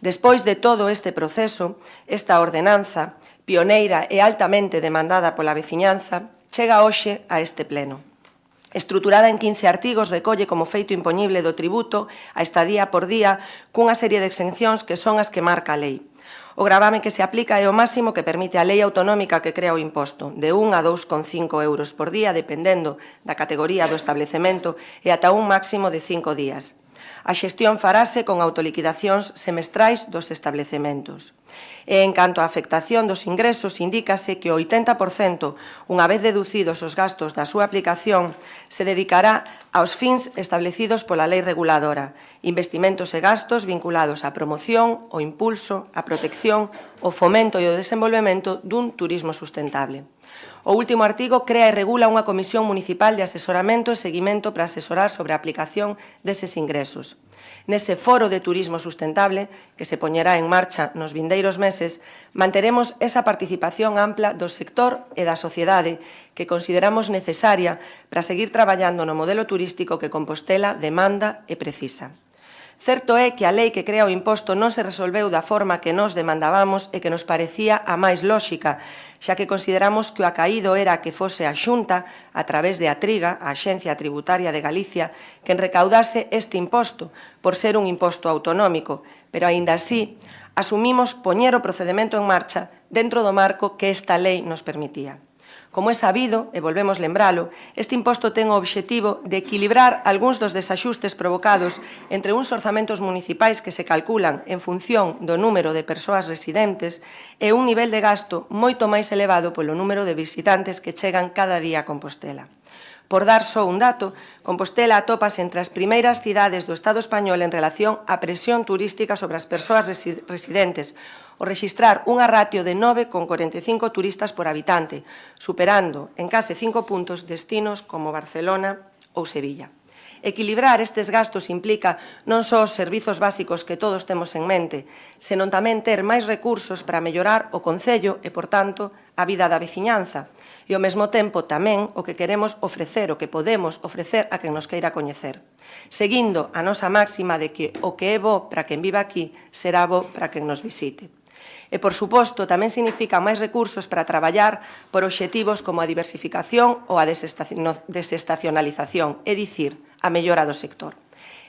Despois de todo este proceso, esta ordenanza, pioneira e altamente demandada pola veciñanza, chega hoxe a este pleno. Estruturada en 15 artigos, recolle como feito impoñible do tributo a estadía por día cunha serie de exencións que son as que marca a lei. O gravame que se aplica é o máximo que permite a lei autonómica que crea o imposto, de 1 a 2,5 euros por día, dependendo da categoría do establecemento, e ata un máximo de 5 días. A xestión farase con autoliquidacións semestrais dos establecementos. E, en canto á afectación dos ingresos, indícase que o 80%, unha vez deducidos os gastos da súa aplicación, se dedicará aos fins establecidos pola lei reguladora, investimentos e gastos vinculados á promoción, o impulso, a protección, o fomento e o desenvolvemento dun turismo sustentable. O último artigo crea e regula unha comisión municipal de asesoramento e seguimento para asesorar sobre a aplicación deses ingresos. Nese foro de turismo sustentable, que se poñerá en marcha nos vindeiros meses, manteremos esa participación ampla do sector e da sociedade que consideramos necesaria para seguir traballando no modelo turístico que Compostela demanda e precisa. Certo é que a lei que crea o imposto non se resolveu da forma que nos demandábamos e que nos parecía a máis lóxica, xa que consideramos que o acaído era que fose a Xunta, a través de Atriga, a Axencia Tributaria de Galicia, quen recaudase este imposto, por ser un imposto autonómico, pero, aínda así, asumimos poñer o procedemento en marcha dentro do marco que esta lei nos permitía. Como é sabido, e volvemos lembralo, este imposto ten o obxectivo de equilibrar algúns dos desaxustes provocados entre uns orzamentos municipais que se calculan en función do número de persoas residentes e un nivel de gasto moito máis elevado polo número de visitantes que chegan cada día a Compostela. Por dar só un dato, Compostela atópase entre as primeiras cidades do Estado español en relación á presión turística sobre as persoas residentes, o rexistrar unha ratio de 9,45 turistas por habitante, superando en case 5 puntos destinos como Barcelona ou Sevilla. Equilibrar estes gastos implica non só os servizos básicos que todos temos en mente, senón tamén ter máis recursos para mellorar o concello e, por tanto, a vida da veciñanza, e ao mesmo tempo tamén o que queremos ofrecer, o que podemos ofrecer a quen nos queira coñecer, seguindo a nosa máxima de que o que é bo para quen viva aquí será bo para quen nos visite. E, por suposto, tamén significa máis recursos para traballar por obxectivos como a diversificación ou a desestacionalización, é dicir, a mellora do sector.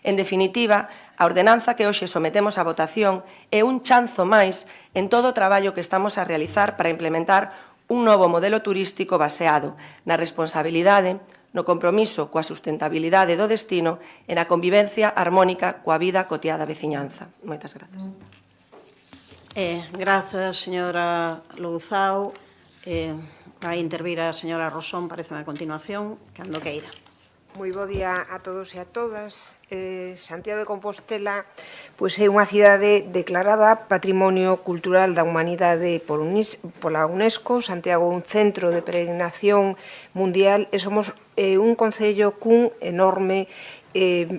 En definitiva, a ordenanza que hoxe sometemos a votación é un chanzo máis en todo o traballo que estamos a realizar para implementar un novo modelo turístico baseado na responsabilidade, no compromiso coa sustentabilidade do destino e na convivencia armónica coa vida cotiá da veciñanza. Moitas grazas. Grazas, señora Louzao. Vai intervir a señora Rosón, pareceme a continuación, cando queira. Moi bo día a todos e a todas. Santiago de Compostela pois é unha cidade declarada Patrimonio Cultural da Humanidade pola UNESCO. Santiago é un centro de peregrinación mundial e somos un concello cun enorme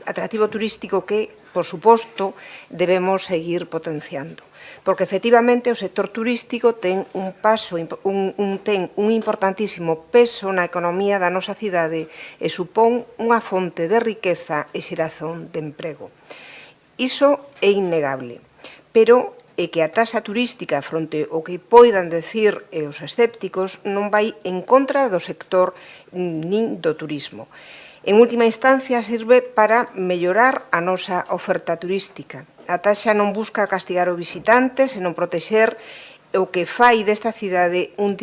atractivo turístico que, por suposto, debemos seguir potenciando. Porque, efectivamente, o sector turístico ten un importantísimo peso na economía da nosa cidade e supón unha fonte de riqueza e xeración de emprego. Iso é innegable, pero é que a taxa turística fronte ao que poidan decir os escépticos non vai en contra do sector nin do turismo. En última instancia, sirve para mellorar a nosa oferta turística. A taxa non busca castigar o visitante, senón protexer o que fai desta cidade un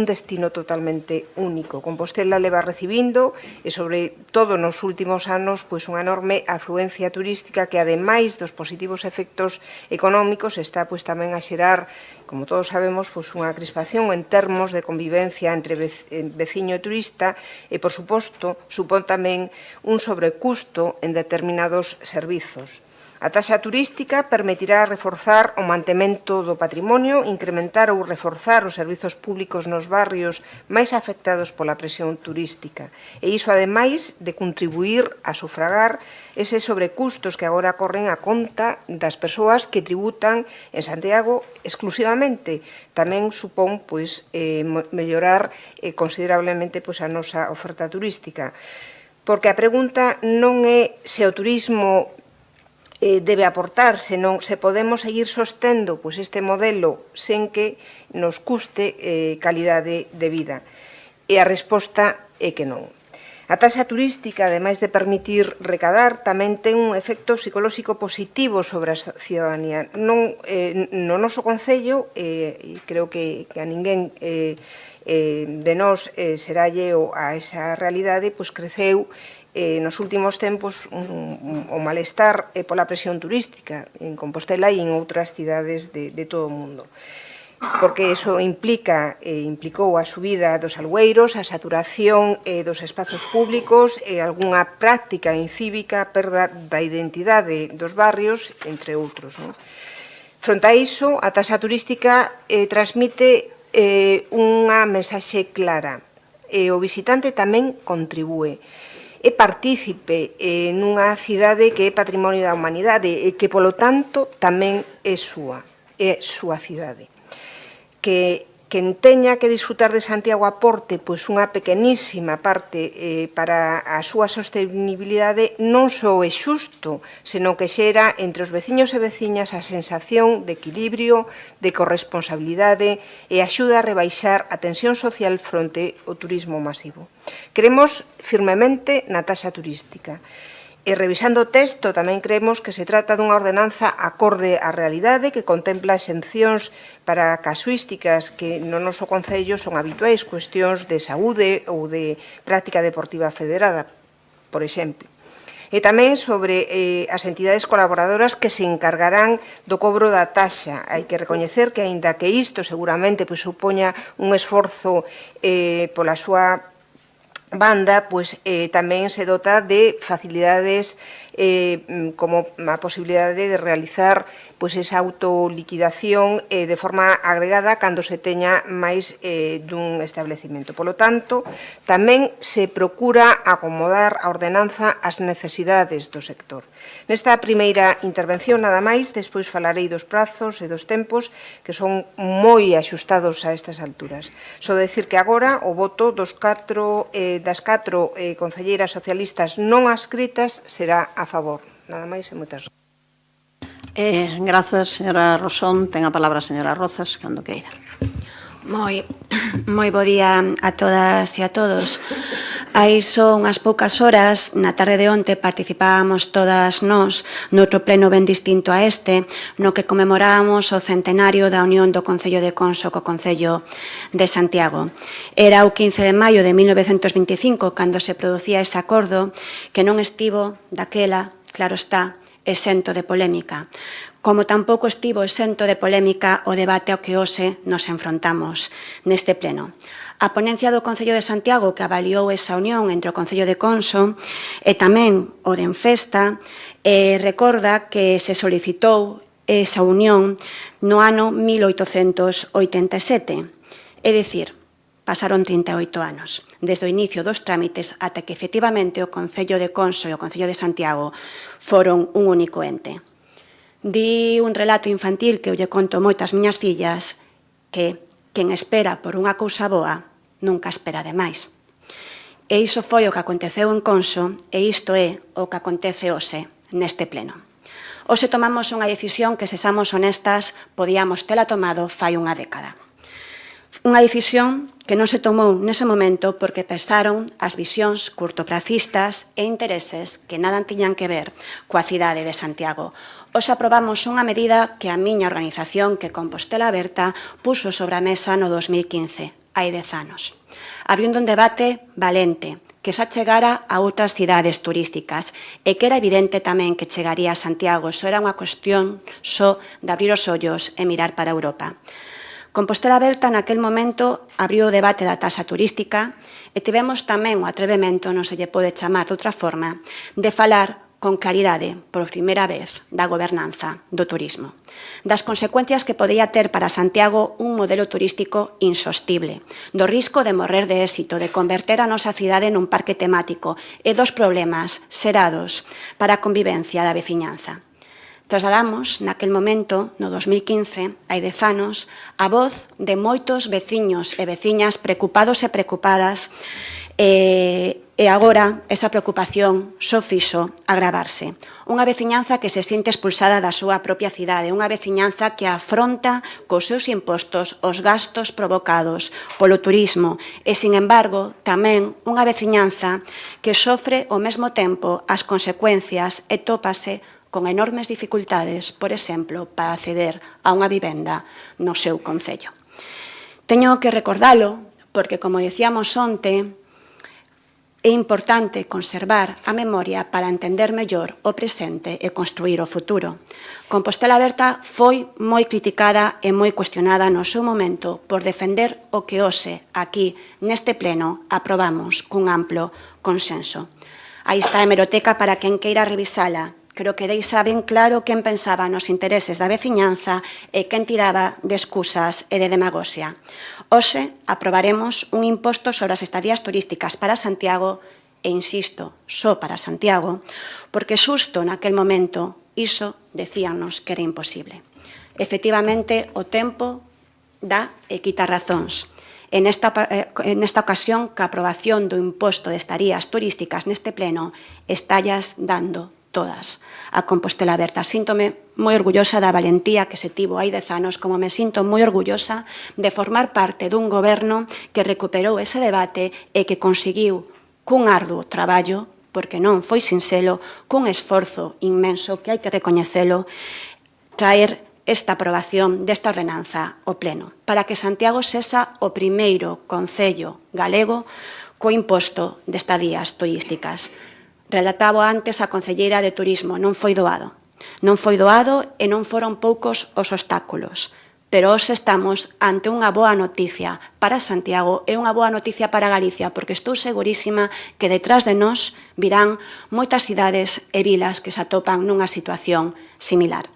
destino totalmente único. Compostela leva recibindo, e sobre todo nos últimos anos, pois unha enorme afluencia turística que, ademais dos positivos efectos económicos, está pois tamén a xerar, como todos sabemos, pois unha crispación en termos de convivencia entre veciño e turista e, por suposto, supón tamén un sobrecusto en determinados servizos. A taxa turística permitirá reforzar o mantemento do patrimonio, incrementar ou reforzar os servizos públicos nos barrios máis afectados pola presión turística. E iso, ademais de contribuir a sufragar eses sobrecustos que agora corren a conta das persoas que tributan en Santiago exclusivamente. Tamén supón mellorar considerablemente a nosa oferta turística. Porque a pregunta non é se o turismo debe aportar, senón se podemos seguir sostendo este modelo sen que nos custe calidade de vida. E a resposta é que non. A taxa turística, ademais de permitir recadar, tamén ten un efecto psicolóxico positivo sobre a ciudadanía. No noso concello, e creo que a ninguén de nós será lleo a esa realidade, pois creceu nos últimos tempos o malestar pola presión turística en Compostela e en outras cidades de todo o mundo. Porque iso implicou a subida dos alugueiros, a saturación dos espazos públicos e algunha práctica incívica, a perda da identidade dos barrios, entre outros. Fronte a iso, a taxa turística transmite unha mensaxe clara. O visitante tamén contribúe. É partícipe nunha cidade que é patrimonio da humanidade e que, polo tanto, tamén é súa cidade. Que quen teña que disfrutar de Santiago aporte unha pequenísima parte para a súa sostenibilidade non só é xusto, senón que xera entre os veciños e veciñas a sensación de equilibrio, de corresponsabilidade e axuda a rebaixar a tensión social fronte ao turismo masivo. Creemos firmemente na taxa turística. E revisando o texto tamén creemos que se trata dunha ordenanza acorde á realidade que contempla exencións para casuísticas que no noso concello son habituais, cuestións de saúde ou de práctica deportiva federada, por exemplo. E tamén sobre as entidades colaboradoras que se encargarán do cobro da taxa. Hai que recoñecer que, aínda que isto seguramente supoña un esforzo pola súa banda, tamén se dota de facilidades como a posibilidade de realizar esa autoliquidación de forma agregada cando se teña máis dun establecemento. Polo tanto, tamén se procura acomodar a ordenanza ás necesidades do sector. Nesta primeira intervención, nada máis, despois falarei dos prazos e dos tempos que son moi axustados a estas alturas. Só decir que agora o voto das catro concelleiras socialistas non adscritas será a favor. Nada máis e moitas grazas. Grazas, señora Rosón. Ten a palabra a señora Rozas, cando queira. Moi bo día a todas e a todos. Hai só unhas poucas horas, na tarde de onte, participábamos todas nós noutro pleno ben distinto a este, no que conmemorábamos o centenario da unión do Concello de Conso co Concello de Santiago. Era o 15 de maio de 1925 cando se producía ese acordo que non estivo daquela, claro está, exento de polémica. como tampouco estivo exento de polémica o debate ao que hoxe nos enfrontamos neste pleno. A ponencia do Concello de Santiago, que avaliou esa unión entre o Concello de Conso e tamén o de Enfesta, recorda que se solicitou esa unión no ano 1887, é dicir, pasaron 38 anos, desde o inicio dos trámites ata que efectivamente o Concello de Conso e o Concello de Santiago foron un único ente. Di un relato infantil que eu lle conto moitas miñas fillas que quen espera por unha cousa boa nunca espera demais. E iso foi o que aconteceu en Conso e isto é o que acontece hoxe neste pleno. Hoxe tomamos unha decisión que, se somos honestas, podíamos tela tomado fai unha década. Unha decisión que non se tomou nese momento porque pesaron as visións curtopracistas e intereses que nada tiñan que ver coa cidade de Santiago. Hoxe aprobamos unha medida que a miña organización, que Compostela Aberta, puxo sobre a mesa no 2015, hai 10 anos. Abrindo un debate valente, que xa chegara a outras cidades turísticas e que era evidente tamén que chegaría a Santiago. Iso era unha cuestión só de abrir os ollos e mirar para Europa. Compostela Aberta naquel momento abriu o debate da taxa turística e tivemos tamén o atrevemento, non se lle pode chamar de outra forma, de falar con claridade, por primeira vez, da gobernanza do turismo, das consecuencias que podía ter para Santiago un modelo turístico insostible, do risco de morrer de éxito, de converter a nosa cidade nun parque temático e dos problemas xerados para a convivencia da veciñanza. Trasladamos, naquel momento, no 2015, hai 10 anos, a voz de moitos veciños e veciñas preocupados e preocupadas e agora esa preocupación só fixo agravarse. Unha veciñanza que se sinte expulsada da súa propia cidade, unha veciñanza que afronta cos seus impostos os gastos provocados polo turismo e, sin embargo, tamén unha veciñanza que sofre ao mesmo tempo as consecuencias e tópase con enormes dificultades, por exemplo, para acceder a unha vivenda no seu concello. Teño que recordalo porque, como decíamos onte, é importante conservar a memoria para entender mellor o presente e construir o futuro. Compostela Aberta foi moi criticada e moi cuestionada no seu momento por defender o que hoxe, aquí, neste pleno, aprobamos cun amplo consenso. Aí está a hemeroteca para quen queira revisala. Creo que deixa ben claro quen pensaba nos intereses da veciñanza e quen tiraba de excusas e de demagoxia. Hoxe aprobaremos un imposto sobre as estadías turísticas para Santiago e, insisto, só para Santiago, porque xusto naquel momento iso decíanos que era imposible. Efectivamente, o tempo dá e quita razóns. En esta ocasión, que a aprobación do imposto de estarías turísticas neste pleno estallas dando todas a Compostela Aberta. Síntome moi orgullosa da valentía que se tivo hai 10 anos, como me sinto moi orgullosa de formar parte dun goberno que recuperou ese debate e que conseguiu cun arduo traballo, porque non foi sinxelo, cun esforzo inmenso que hai que recoñecelo, traer esta aprobación desta ordenanza ao pleno, para que Santiago sexa o primeiro concello galego co imposto de estadías turísticas. Relataba antes a concelleira de Turismo, non foi doado. Non foi doado e non foron poucos os obstáculos. Pero hoxe estamos ante unha boa noticia para Santiago e unha boa noticia para Galicia, porque estou segurísima que detrás de nós virán moitas cidades e vilas que se atopan nunha situación similar.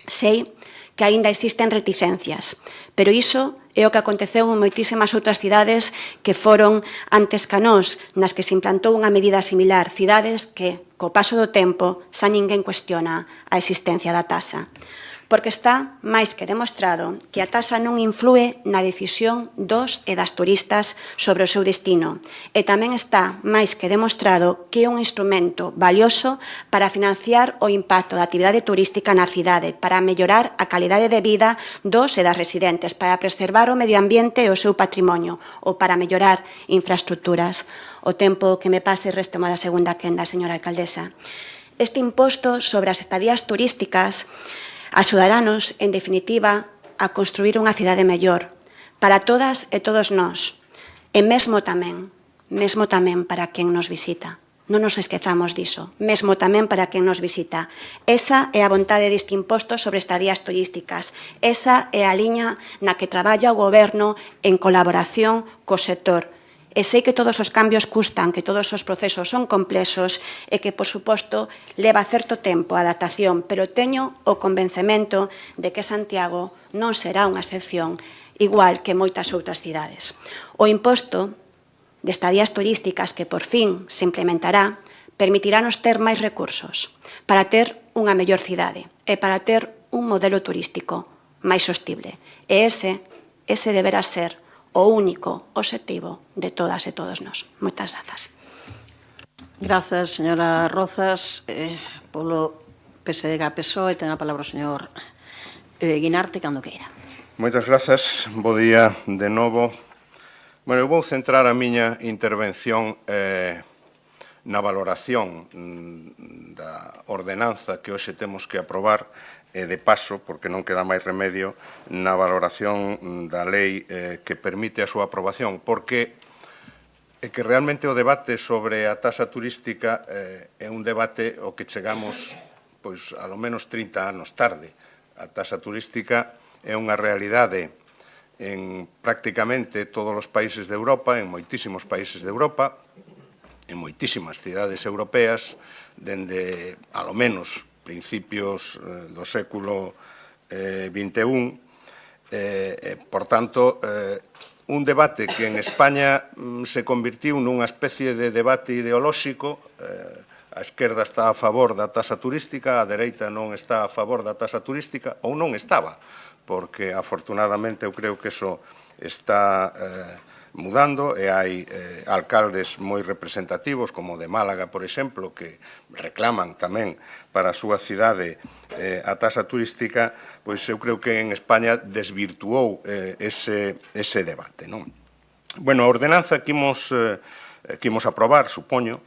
Sei que aínda existen reticencias, pero iso é o que aconteceu en moitísimas outras cidades que foron antes ca nós, nas que se implantou unha medida similar, cidades que, co paso do tempo, xa ninguén cuestiona a existencia da taxa. Porque está máis que demostrado que a taxa non inflúe na decisión dos e das turistas sobre o seu destino. E tamén está máis que demostrado que é un instrumento valioso para financiar o impacto da actividade turística na cidade, para mellorar a calidade de vida dos e das residentes, para preservar o medio ambiente e o seu patrimonio, ou para mellorar infraestructuras. O tempo que me pase restemo da segunda quenda, señora alcaldesa. Este imposto sobre as estadías turísticas axudarános, en definitiva, a construir unha cidade mellor para todas e todos nós, e mesmo tamén para quen nos visita. Non nos esquezamos diso, mesmo tamén para quen nos visita. Esa é a vontade deste imposto sobre estadías turísticas. Esa é a liña na que traballa o Goberno en colaboración co sector. E sei que todos os cambios custan, que todos os procesos son complexos e que, por suposto, leva certo tempo a adaptación, pero teño o convencemento de que Santiago non será unha excepción, igual que moitas outras cidades. O imposto de estadías turísticas que por fin se implementará permitirános ter máis recursos para ter unha mellor cidade e para ter un modelo turístico máis sostible. E ese deberá ser o único obxectivo de todas e todos nós. Moitas grazas. Grazas, señora Rozas. Polo PSDG-PSOE ten a palabra o señor Guinarte, cando queira. Moitas grazas, bo día de novo. Bueno, eu vou centrar a miña intervención na valoración da ordenanza que hoxe temos que aprobar e de paso, porque non queda máis remedio, na valoración da lei que permite a súa aprobación, porque é que realmente o debate sobre a taxa turística é un debate ao que chegamos, pois, a lo menos 30 anos tarde. A taxa turística é unha realidade en prácticamente todos os países de Europa, en moitísimos países de Europa, en moitísimas cidades europeas, dende, a lo menos, principios do século XXI. Por tanto, un debate que en España se convirtiu nunha especie de debate ideolóxico. A esquerda está a favor da taxa turística, a dereita non está a favor da taxa turística, ou non estaba, porque afortunadamente eu creo que eso está mudando e hai alcaldes moi representativos como de Málaga, por exemplo, que reclaman tamén para a súa cidade a taxa turística. Pois eu creo que en España desvirtuou ese debate, non? Bueno, a ordenanza que imos aprobar, supoño,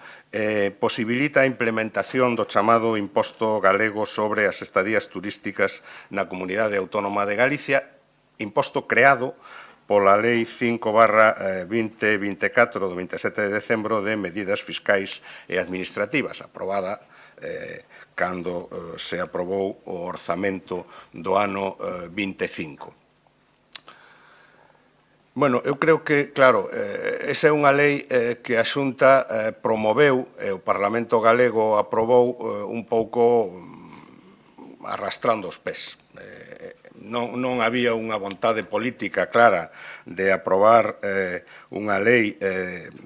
posibilita a implementación do chamado imposto galego sobre as estadías turísticas na Comunidade Autónoma de Galicia, imposto creado pola Lei 5/2024 do 27 de decembro de medidas fiscais e administrativas, aprobada cando se aprobou o orzamento do ano 25. Bueno, eu creo que, claro, esa é unha lei que a Xunta promoveu e o Parlamento galego aprobou un pouco arrastrando os pés. Non había unha vontade política clara de aprobar unha lei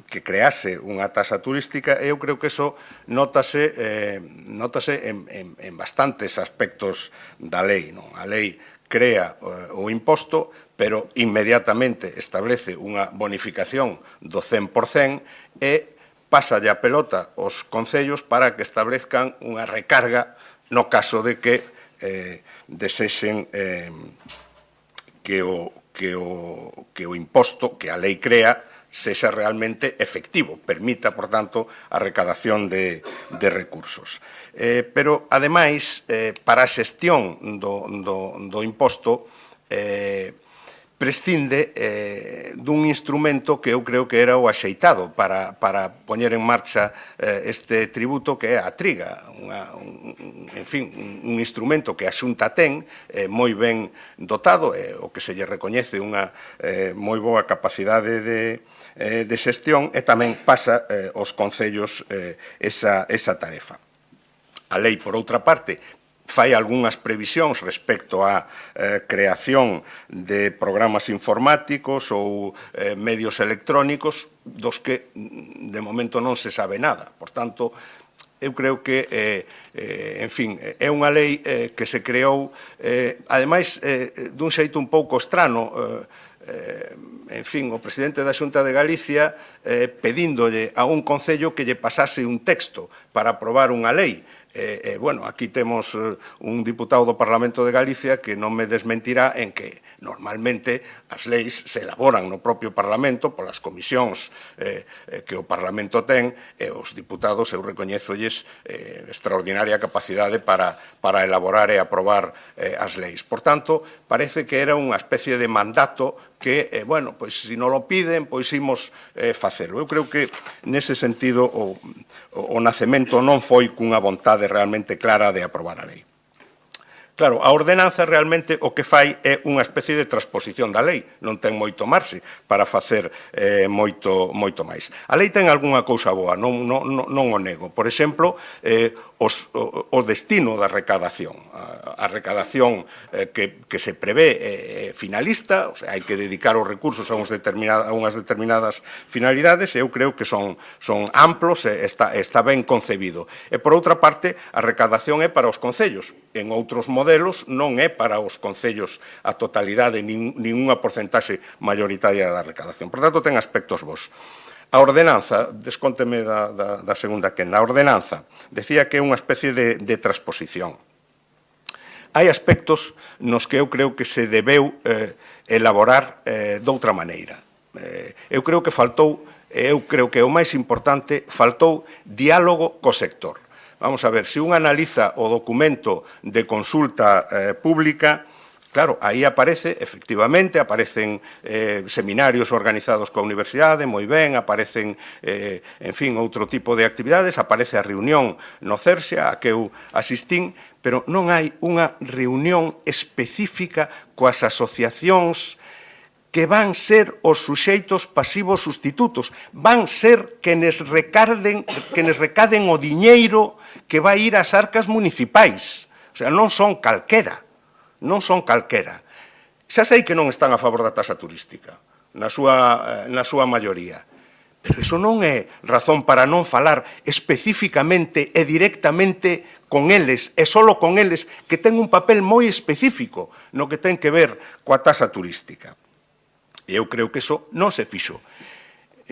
que crease unha taxa turística e eu creo que eso nótase en bastantes aspectos da lei. A lei crea o imposto, pero inmediatamente establece unha bonificación do 100% e pasa a pelota aos concellos para que establezcan unha recarga no caso de que desexen que o imposto que a lei crea sexa realmente efectivo, permita, por tanto, a recadación de recursos. Pero, ademais, para a xestión do imposto, prescinde dun instrumento que eu creo que era o axeitado para poñer en marcha este tributo, que é a triga, un instrumento que a Xunta ten moi ben dotado, o que se lle recoñece unha moi boa capacidade de xestión, e tamén pasa aos concellos esa tarefa. A lei, por outra parte, fai algunhas previsións respecto á creación de programas informáticos ou medios electrónicos dos que de momento non se sabe nada. Por tanto, eu creo que, en fin, é unha lei que se creou, ademais, dun xeito un pouco estrano. En fin, o presidente da Xunta de Galicia pedíndolle a un concello que lle pasase un texto para aprobar unha lei. Bueno, aquí temos un diputado do Parlamento de Galicia que non me desmentirá en que normalmente as leis se elaboran no propio Parlamento polas comisións que o Parlamento ten e os diputados, eu recoñezolles extraordinaria capacidade para elaborar e aprobar as leis. Por tanto, parece que era unha especie de mandato que, bueno, pois se non lo piden, pois imos facelo. Eu creo que nese sentido o nacemento non foi cunha vontade realmente clara de aprobar a lei. Claro, a ordenanza realmente o que fai é unha especie de transposición da lei, non ten moito marxe para facer moito máis. A lei ten algunha cousa boa, non o nego. Por exemplo, o destino da recadación. A recadación que se prevé finalista, o sea, hai que dedicar os recursos a unhas determinadas finalidades, e eu creo que son amplos e está ben concebido. E, por outra parte, a recadación é para os concellos. En outros modelos non é para os concellos a totalidade, nin unha porcentaxe mayoritaria da recadación. Por tanto, ten aspectos bons. A ordenanza, descónteme da segunda quenda, a ordenanza decía que é unha especie de transposición. Hai aspectos nos que eu creo que se debeu elaborar doutra maneira. Eu creo que faltou, eu creo que o máis importante, faltou diálogo co sector. Vamos a ver, se un analiza o documento de consulta pública, claro, aí efectivamente, aparecen seminarios organizados coa universidade, moi ben, aparecen, en fin, outro tipo de actividades, aparece a reunión no CERSEA, a que eu asistín, pero non hai unha reunión específica coas asociacións que van ser os suxeitos pasivos sustitutos, van ser quenes recaden o diñeiro que vai ir ás arcas municipais. O sea, non son calquera. Xa sei que non están a favor da taxa turística, na súa maioría, pero iso non é razón para non falar especificamente e directamente con eles, e só con eles, que ten un papel moi específico no que ten que ver coa taxa turística. E eu creo que iso non se fixo.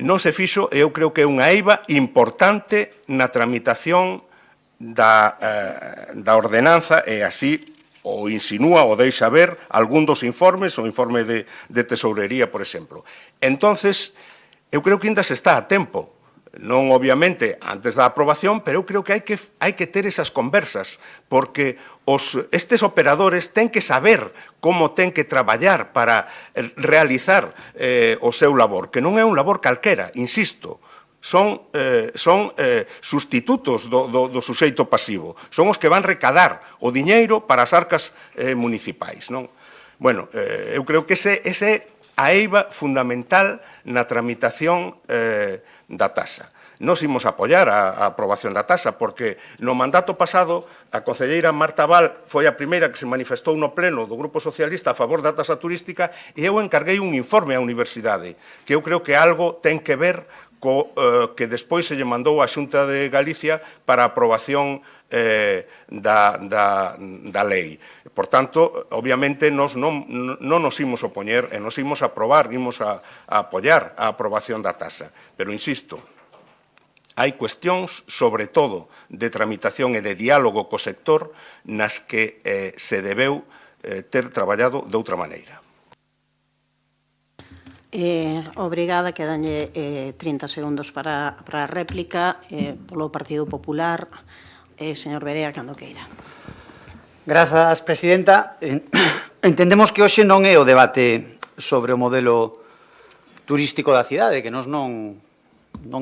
Non se fixo, e eu creo que é unha eiva importante na tramitación da ordenanza, e así o insinúa ou deixa ver algún dos informes, o informe de tesourería, por exemplo. Entonces, eu creo que ainda se está a tempo, non obviamente antes da aprobación, pero eu creo que hai que ter esas conversas, porque estes operadores ten que saber como ten que traballar para realizar o seu labor, que non é un labor calquera, insisto, son sustitutos do suxeito pasivo, son os que van recadar o diñeiro para as arcas municipais, non? Bueno, eu creo que ese é a eiva fundamental na tramitación da taxa. Nos imos apoiar a aprobación da taxa, porque no mandato pasado a concelleira Marta Val foi a primeira que se manifestou no pleno do Grupo Socialista a favor da taxa turística, e eu encarguei un informe á universidade, que eu creo que algo ten que ver que despois se lle mandou á Xunta de Galicia para a aprobación da lei. Por tanto, obviamente, nos non nos imos opoñer e nos imos aprobar, imos a apoiar a aprobación da taxa. Pero, insisto, hai cuestións, sobre todo, de tramitación e de diálogo co sector nas que se debeu ter traballado de outra maneira. Obrigada, quedanlle 30 segundos para a réplica polo Partido Popular. Señor Berea, cando queira. Grazas, presidenta. Entendemos que hoxe non é o debate sobre o modelo turístico da cidade, que nós non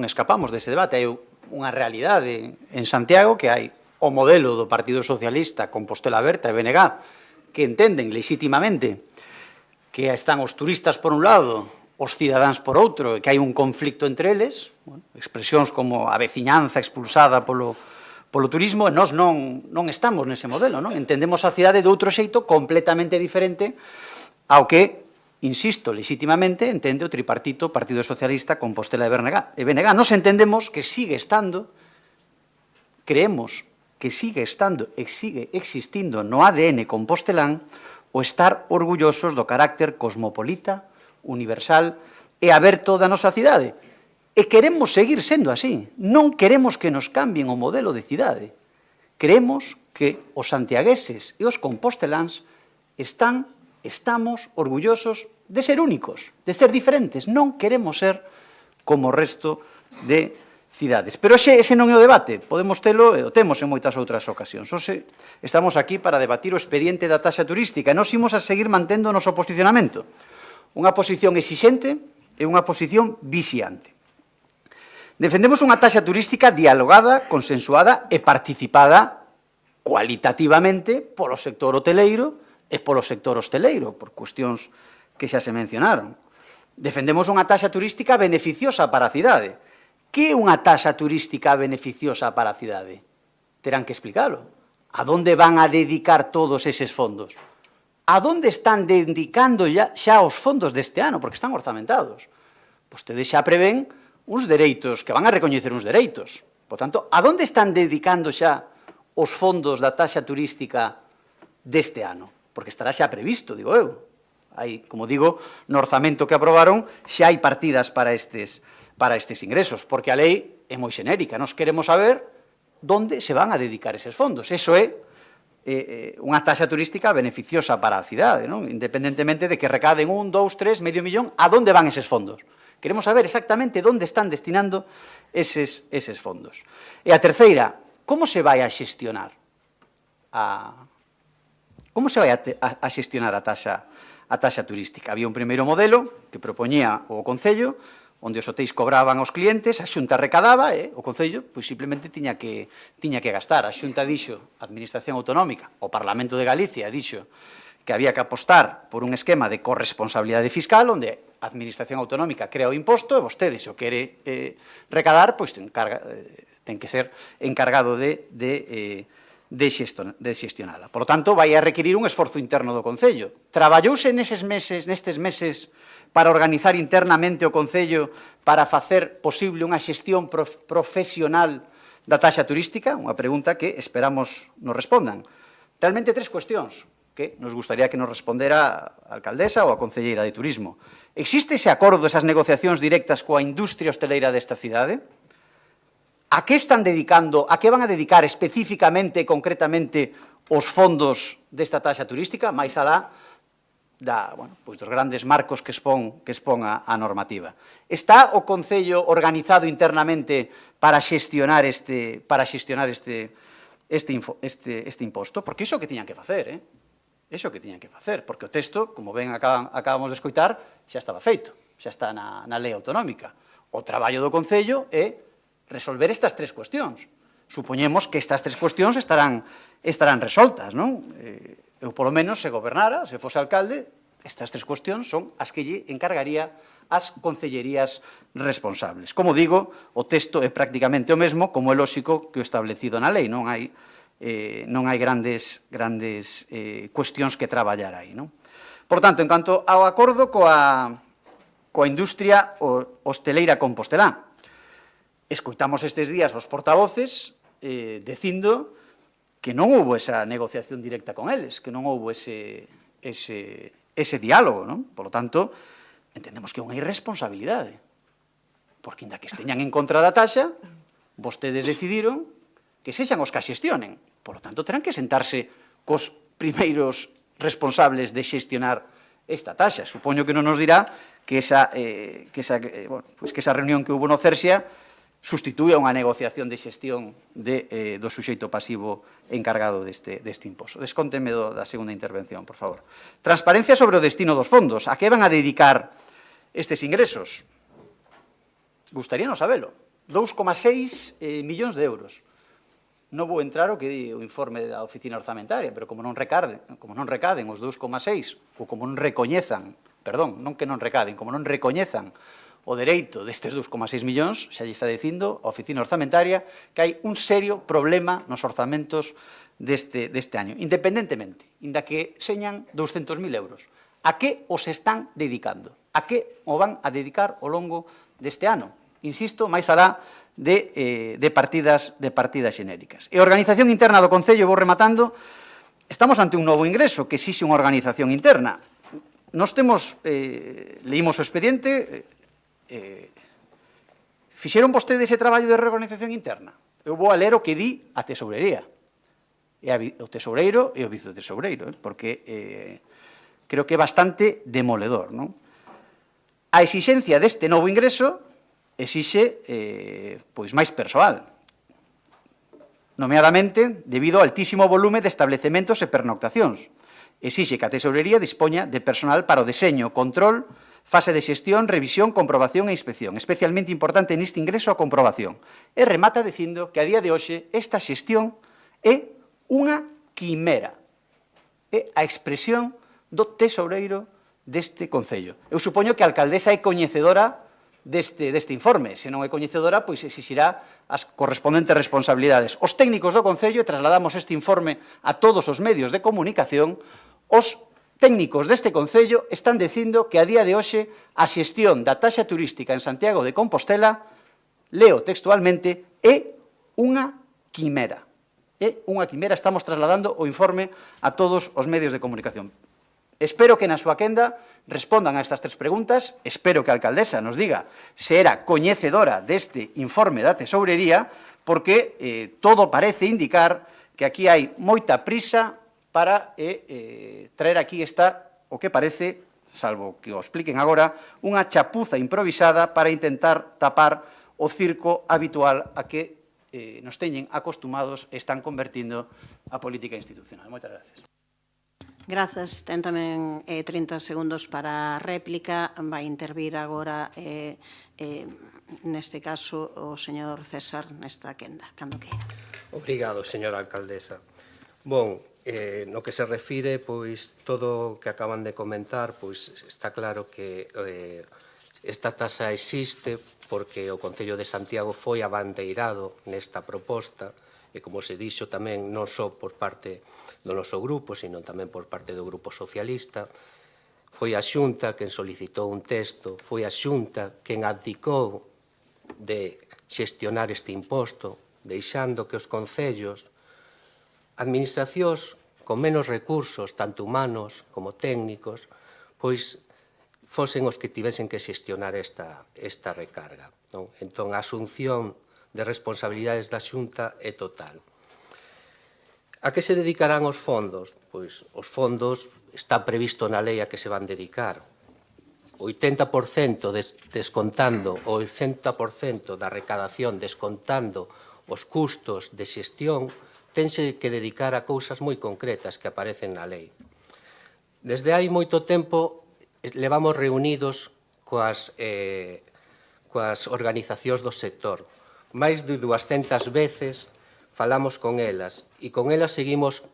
escapamos dese debate. Hai unha realidade en Santiago que hai o modelo do Partido Socialista, Compostela Aberta e BNG, que entenden legítimamente que están os turistas por un lado, os cidadáns por outro, e que hai un conflicto entre eles, expresións como a veciñanza expulsada polo turismo, e nós non estamos nese modelo, non? Entendemos a cidade de outro xeito completamente diferente ao que, insisto, legítimamente entende o tripartito Partido Socialista, Compostela e BNG. Nos entendemos que sigue estando, creemos que sigue estando e sigue existindo no ADN compostelán o estar orgullosos do carácter cosmopolita, universal e aberto da nosa cidade. E queremos seguir sendo así. Non queremos que nos cambien o modelo de cidade. Creemos que os santiagueses e os composteláns estamos orgullosos de ser únicos, de ser diferentes. Non queremos ser como o resto de cidades. Pero ese non é o debate. Podemos telo, e o temos en moitas outras ocasións. Estamos aquí para debatir o expediente da taxa turística. Nos imos a seguir mantendo o noso posicionamento. Unha posición exixente e unha posición vixiante. Defendemos unha taxa turística dialogada, consensuada e participada cualitativamente polo sector hoteleiro e polo sector hosteleiro, por cuestións que xa se mencionaron. Defendemos unha taxa turística beneficiosa para a cidade. Que é unha taxa turística beneficiosa para a cidade? Terán que explicalo. A donde van a dedicar todos eses fondos? A donde están dedicando xa os fondos deste ano? Porque están orzamentados. Vostedes xa prevén uns dereitos, que van a recoñecer uns dereitos. Por tanto, a donde están dedicando xa os fondos da taxa turística deste ano? Porque estará xa previsto, digo eu. Hai, como digo, no orzamento que aprobaron, xa hai partidas para estes ingresos, porque a lei é moi xenérica. Nos queremos saber onde se van a dedicar eses fondos. Eso é unha taxa turística beneficiosa para a cidade, non? Independentemente de que recaden 1, 2, 3, medio millón, a onde van eses fondos? Queremos saber exactamente onde están destinando eses fondos. E a terceira, como se vai a xestionar a taxa turística? Había un primeiro modelo que propoñía o Concello, onde os hotéis cobraban aos clientes, a Xunta recadaba e o Concello pois, simplemente tiña que gastar. A Xunta dixo, a Administración Autonómica, o Parlamento de Galicia dixo que había que apostar por un esquema de corresponsabilidade fiscal onde a Administración Autonómica crea o imposto e vostede, se o quere recadar, pois ten que ser encargado de xestionala. Por lo tanto, vai a requerir un esforzo interno do Concello. Traballouse nestes meses para organizar internamente o Concello para facer posible unha xestión profesional da taxa turística? Unha pregunta que esperamos nos respondan. Realmente tres cuestións que nos gustaría que nos respondera a alcaldesa ou a concelleira de Turismo. Existe ese acordo, esas negociacións directas coa industria hosteleira desta cidade? A que están dedicando, a que van a dedicar especificamente e concretamente os fondos desta taxa turística, máis alá dos grandes marcos que expón a normativa? Está o Concello organizado internamente para xestionar este imposto? Porque iso que tiñan que facer, Iso que tiñan que facer, porque o texto, como ben acabamos de escoitar, xa estaba feito, xa está na lei autonómica. O traballo do Concello é resolver estas tres cuestións. Supoñemos que estas tres cuestións estarán resoltas, non? Eu, polo menos, se gobernara, se fose alcalde, estas tres cuestións son as que lle encargaría as concellerías responsables. Como digo, o texto é prácticamente o mesmo, como é lóxico que o establecido na lei, non hai grandes cuestións que traballar aí. Por tanto, en canto ao acordo coa industria hosteleira compostelá, escoitamos estes días os portavoces dicindo que non houbo esa negociación directa con eles, que non houbo ese diálogo. Por lo tanto, entendemos que é unha irresponsabilidade, porque inda que esteñan en contra da taxa, vostedes decidiron que sexan os que a xestionen. Por lo tanto, terán que sentarse cos primeiros responsables de xestionar esta taxa. Supoño que non nos dirá que esa reunión que hubo no Cersia sustitúe a unha negociación de xestión do suxeito pasivo encargado deste imposto. Descónteme da segunda intervención, por favor. Transparencia sobre o destino dos fondos. A que van a dedicar estes ingresos? Gustaríanos sabelo. 2,6 millóns de euros. Non vou entrar o que di o informe da oficina orzamentaria, pero como non recaden os 2,6 ou como non recoñezan, non que non recaden, como non recoñezan o dereito destes 2,6 millóns, xa lle está dicindo a oficina orzamentaria que hai un serio problema nos orzamentos deste año, independentemente, inda que señan 200.000 euros. A que os están dedicando? A que o van a dedicar ao longo deste ano? Insisto, máis alá de partidas xenéricas. E a organización interna do Concello, vou rematando, estamos ante un novo ingreso que exixe unha organización interna. Nos leímos o expediente, Fixeron vostedes ese traballo de reorganización interna? Eu vou a ler o que di a Tesourería. O tesoureiro e o vicetesoureiro, porque creo que é bastante demoledor, non? A exixencia deste novo ingreso exixe pois máis persoal, nomeadamente debido ao altísimo volume de establecementos e pernoctacións. Exixe que a Tesourería dispoña de personal para o deseño, control, fase de xestión, revisión, comprobación e inspección. Especialmente importante neste ingreso a comprobación. E remata dicindo que a día de hoxe esta xestión é unha quimera. É a expresión do tesoureiro deste Concello. Eu supoño que a alcaldesa é coñecedora deste informe. Se non é coñecedora, pois exixirá as correspondentes responsabilidades. Os técnicos do Concello, e trasladamos este informe a todos os medios de comunicación, os técnicos deste Concello están dicindo que a día de hoxe a xestión da taxa turística en Santiago de Compostela, leo textualmente, é unha quimera. É unha quimera, estamos trasladando o informe a todos os medios de comunicación. Espero que na súa quenda respondan a estas tres preguntas, espero que a alcaldesa nos diga se era coñecedora deste informe da Tesourería, porque todo parece indicar que aquí hai moita prisa para traer aquí o que parece, salvo que o expliquen agora, unha chapuza improvisada para intentar tapar o circo habitual a que nos teñen acostumados e están convertindo a política institucional. Moitas gracias. Grazas. Ten tamén 30 segundos para a réplica. Vai intervir agora, neste caso, o señor César nesta quenda, cando queira. Obrigado, señora alcaldesa. Bon, no que se refire, pois, todo o que acaban de comentar, pois, está claro que esta taxa existe porque o Concello de Santiago foi abandeirado nesta proposta e, como se dixo tamén, non só por parte do noso grupo, sino tamén por parte do Grupo Socialista. Foi a Xunta quen solicitou un texto, foi a Xunta quen abdicou de xestionar este imposto, deixando que os concellos, administracións con menos recursos, tanto humanos como técnicos, pois fosen os que tivesen que xestionar esta recarga. Entón, a asunción de responsabilidades da Xunta é total. A que se dedicarán os fondos? Pois os fondos está previsto na lei a que se van dedicar. O 80% descontando, o 80% da recadación descontando os custos de xestión, tense que dedicar a cousas moi concretas que aparecen na lei. Desde hai moito tempo levamos reunidos coas organizacións do sector. Máis de 200 veces falamos con elas e con elas seguimos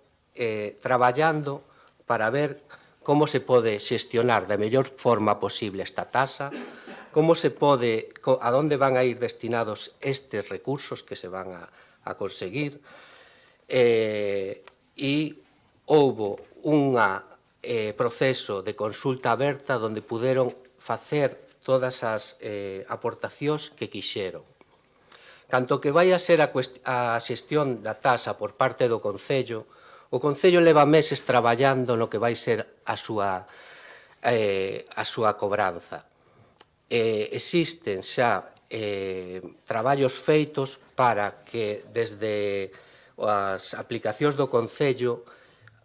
traballando para ver como se pode xestionar da mellor forma posible esta taxa, como se pode, a onde van a ir destinados estes recursos que se van a conseguir, e houbo un proceso de consulta aberta onde puderon facer todas as aportacións que quixeron. Canto que vai a ser a xestión da taxa por parte do Concello, o Concello leva meses traballando no que vai ser a súa cobranza. Existen xa traballos feitos para que desde as aplicacións do Concello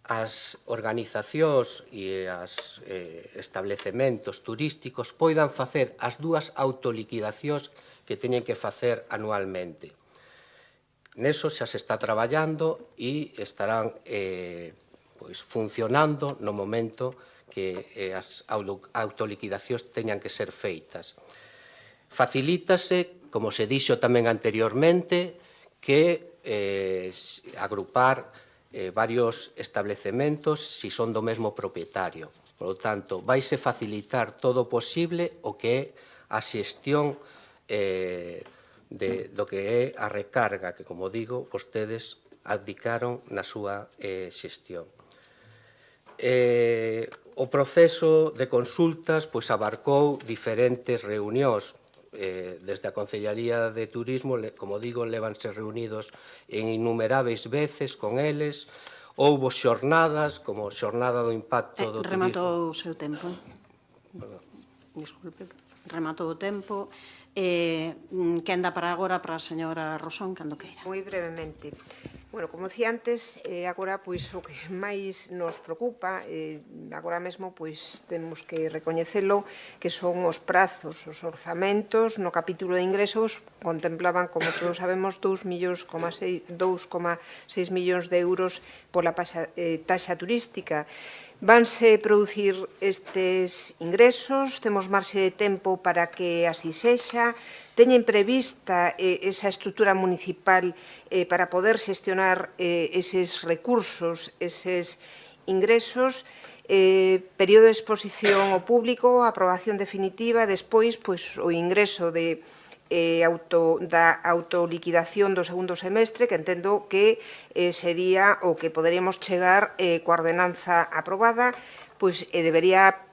as organizacións e os establecementos turísticos poidan facer as dúas autoliquidacións que teñen que facer anualmente. Neso xa se está traballando e estarán funcionando no momento que as autoliquidacións teñan que ser feitas. Facilítase, como se dixo tamén anteriormente, que agrupar varios establecementos si son do mesmo propietario. Por lo tanto, vaise facilitar todo o posible o que é a xestión do que é a recarga que, como digo, vostedes abdicaron na súa xestión. O proceso de consultas abarcou diferentes reunións. Desde a Concellaría de Turismo, como digo, levanse reunidos en innumerables veces con eles. Houbo xornadas, como xornada do impacto do turismo. Rematou o seu tempo. Disculpe, rematou o tempo. Quenda para agora para a señora Rosón, cando queira. Moi brevemente. Bueno, como dicía antes, agora pois o que máis nos preocupa, agora mesmo pois temos que recoñecelo, que son os prazos, os orzamentos. No capítulo de ingresos contemplaban, como todos sabemos, 2,6 millóns de euros pola taxa turística. Vanse producir estes ingresos, temos marxe de tempo para que así sexa, teñen prevista esa estrutura municipal para poder xestionar eses recursos, eses ingresos, período de exposición ao público, aprobación definitiva, despois o ingreso da autoliquidación do segundo semestre, que entendo que sería o que poderíamos chegar coa ordenanza aprobada, pois debería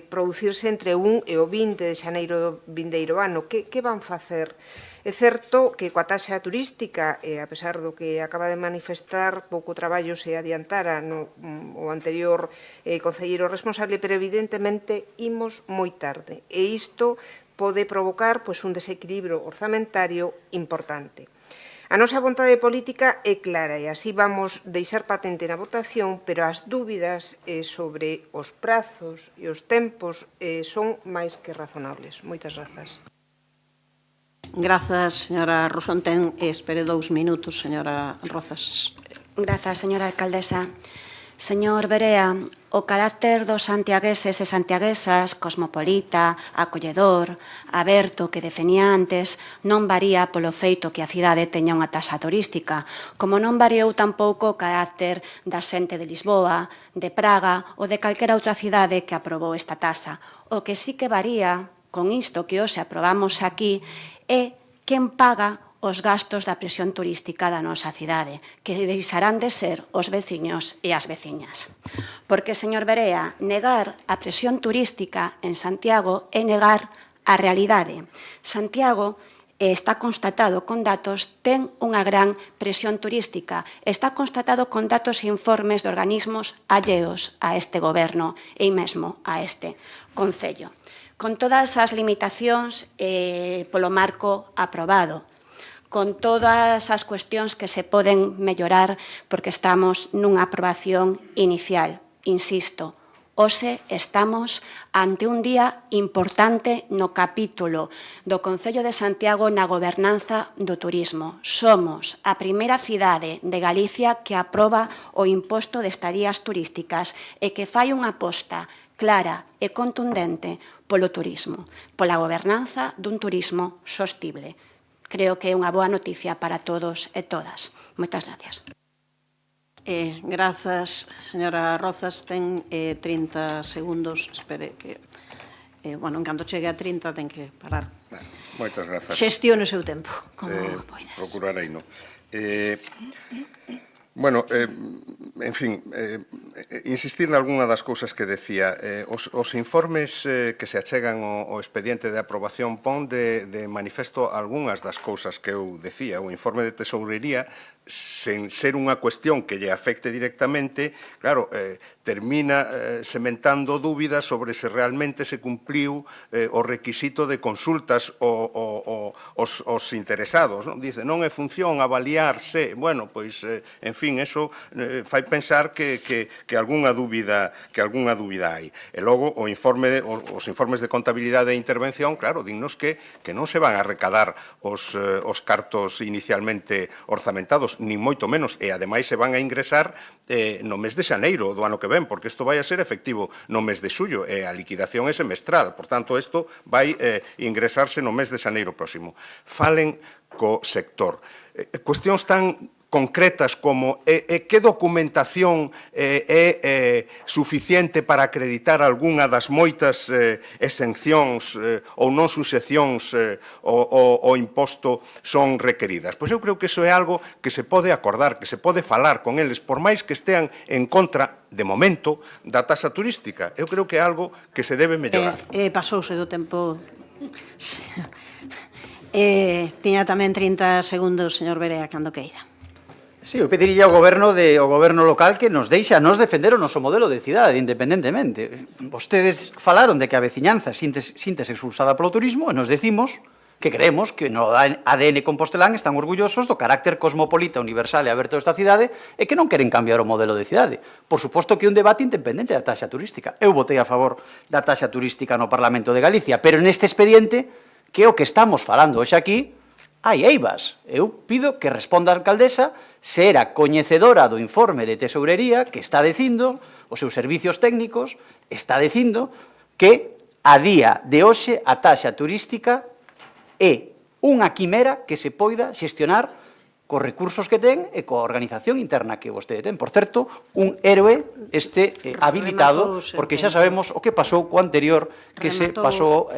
producirse entre 1 e o 20 de xaneiro do vindeiro ano. Que van facer? É certo que coa taxa turística, a pesar do que acaba de manifestar, pouco traballo se adiantara o anterior concelleiro responsable, pero evidentemente imos moi tarde. E isto pode provocar un desequilibrio orzamentario importante. A nosa vontade política é clara e así vamos deixar patente na votación, pero as dúbidas sobre os prazos e os tempos son máis que razonables. Moitas grazas. Grazas, señora Rosón. Espere 2 minutos, señora Rozas. Grazas, señora alcaldesa. Señor Berea, o carácter dos santiagueses e santiaguesas, cosmopolita, acolledor, aberto, que definía antes, non varía polo feito que a cidade teña unha taxa turística, como non variou tampouco o carácter da xente de Lisboa, de Praga ou de calquera outra cidade que aprobou esta taxa. O que sí que varía, con isto que hoxe aprobamos aquí, é quen paga os gastos da presión turística da nosa cidade, que deixarán de ser os veciños e as veciñas. Porque, señor Berea, negar a presión turística en Santiago é negar a realidade. Santiago está constatado con datos, ten unha gran presión turística. Está constatado con datos e informes de organismos alleos a este goberno e mesmo a este concello. Con todas as limitacións polo marco aprobado, con todas as cuestións que se poden mellorar porque estamos nunha aprobación inicial. Insisto, hoxe estamos ante un día importante no capítulo do Concello de Santiago na gobernanza do turismo. Somos a primeira cidade de Galicia que aproba o imposto de estadías turísticas e que fai unha aposta clara e contundente polo turismo, pola gobernanza dun turismo sostible. Creo que é unha boa noticia para todos e todas. Moitas gracias. Grazas, señora Rozas. Ten 30 segundos. Espere que... en canto chegue a 30 ten que parar. Moitas grazas. Xestione o seu tempo, como poidas. Procurarei, non? Bueno, en fin, insistir nalgúna das cousas que decía. Os informes que se achegan ao expediente de aprobación pon de manifesto algunhas das cousas que eu decía. O informe de tesourería, sen ser unha cuestión que lle afecte directamente, claro, termina sementando dúbidas sobre se realmente se cumpliu o requisito de consultas aos interesados. Dice, non é función avaliarse. Bueno, pois, en fin, eso fai pensar que algunha dúbida hai. E logo, os informes de contabilidade e intervención, claro, dinnos que non se van a recadar os cartos inicialmente orzamentados, nin moito menos, e ademais se van a ingresar no mes de xaneiro do ano que ven, porque isto vai a ser efectivo no mes de xullo, e a liquidación é semestral. Por tanto, isto vai ingresarse no mes de xaneiro próximo. Falen co sector. Cuestións tan concretas como que documentación é suficiente para acreditar algunha das moitas exencións ou non suxeccións ao imposto son requeridas. Pois eu creo que iso é algo que se pode acordar, que se pode falar con eles, por máis que estean en contra, de momento, da taxa turística. Eu creo que é algo que se debe mellorar. Pasouse do tempo. Tiña tamén 30 segundos, señor Berea, cando queira. Sí, eu pediría ao goberno local que nos deixe a nos defender o noso modelo de cidade, independentemente. Vostedes falaron de que a veciñanza síntese expulsada polo turismo e nos decimos que creemos que no ADN compostelán están orgullosos do carácter cosmopolita, universal e aberto desta cidade e que non queren cambiar o modelo de cidade. Por suposto que é un debate independente da taxa turística. Eu votei a favor da taxa turística no Parlamento de Galicia, pero neste expediente, que é o que estamos falando hoxe aquí, hai eivas. Eu pido que responda a alcaldesa se era coñecedora do informe de tesourería que está dicindo, os seus servicios técnicos, está dicindo que a día de hoxe a taxa turística é unha quimera que se poida xestionar cos recursos que ten e coa organización interna que vostede ten. Por certo, un héroe habilitado, porque xa sabemos o que pasou co anterior que se pasou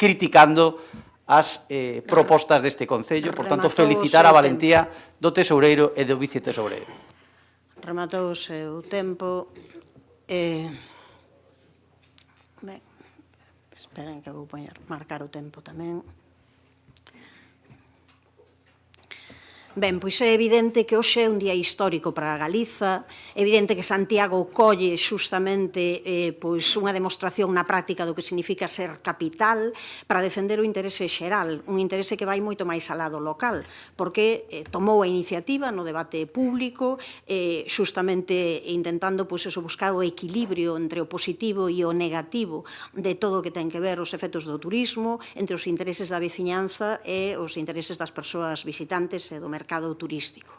criticando as propostas deste Concello. Por tanto, felicitar a valentía do tesoureiro e do vicetesoureiro. Rematou o seu tempo. Esperen que vou marcar o tempo tamén. Ben, pois é evidente que hoxe é un día histórico para Galiza, é evidente que Santiago colle xustamente pois unha demostración na práctica do que significa ser capital para defender o interese xeral, un interese que vai moito máis alá do local, porque tomou a iniciativa no debate público, xustamente intentando pois eso, buscar o equilibrio entre o positivo e o negativo de todo o que ten que ver os efectos do turismo, entre os intereses da veciñanza e os intereses das persoas visitantes e do mercado turístico.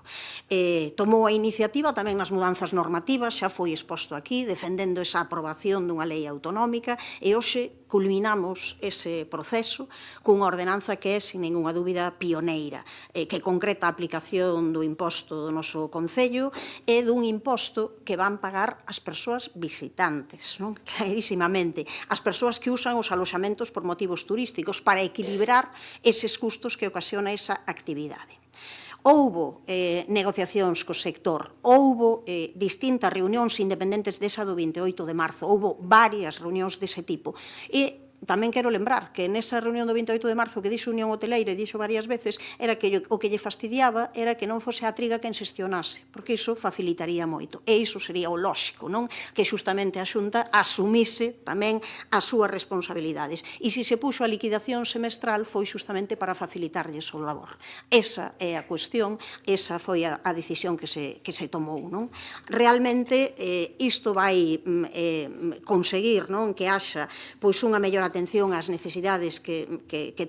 Tomou a iniciativa tamén nas mudanzas normativas, xa foi exposto aquí, defendendo esa aprobación dunha lei autonómica, e hoxe culminamos ese proceso cunha ordenanza que é, sin ninguna dúbida, pioneira, que concreta a aplicación do imposto do noso Concello e dun imposto que van pagar as persoas visitantes, non? Clarísimamente, as persoas que usan os aloxamentos por motivos turísticos para equilibrar eses custos que ocasiona esa actividade. Houbo negociacións co sector, houbo distintas reunións independentes desa do 28 de marzo, houbo varias reunións dese tipo. E tamén quero lembrar que nesa reunión do 28 de marzo que dixo Unión Hoteleira e dixo varias veces era que o que lle fastidiaba era que non fose a Triga quen xestionase, porque iso facilitaría moito. E iso sería o lóxico, non? Que xustamente a Xunta asumise tamén as súas responsabilidades. E se se puxo a liquidación semestral foi xustamente para facilitarlles o labor. Esa é a cuestión, esa foi a decisión que se tomou, non? Realmente isto vai conseguir, non, que haxa pois unha mellor atención ás necesidades que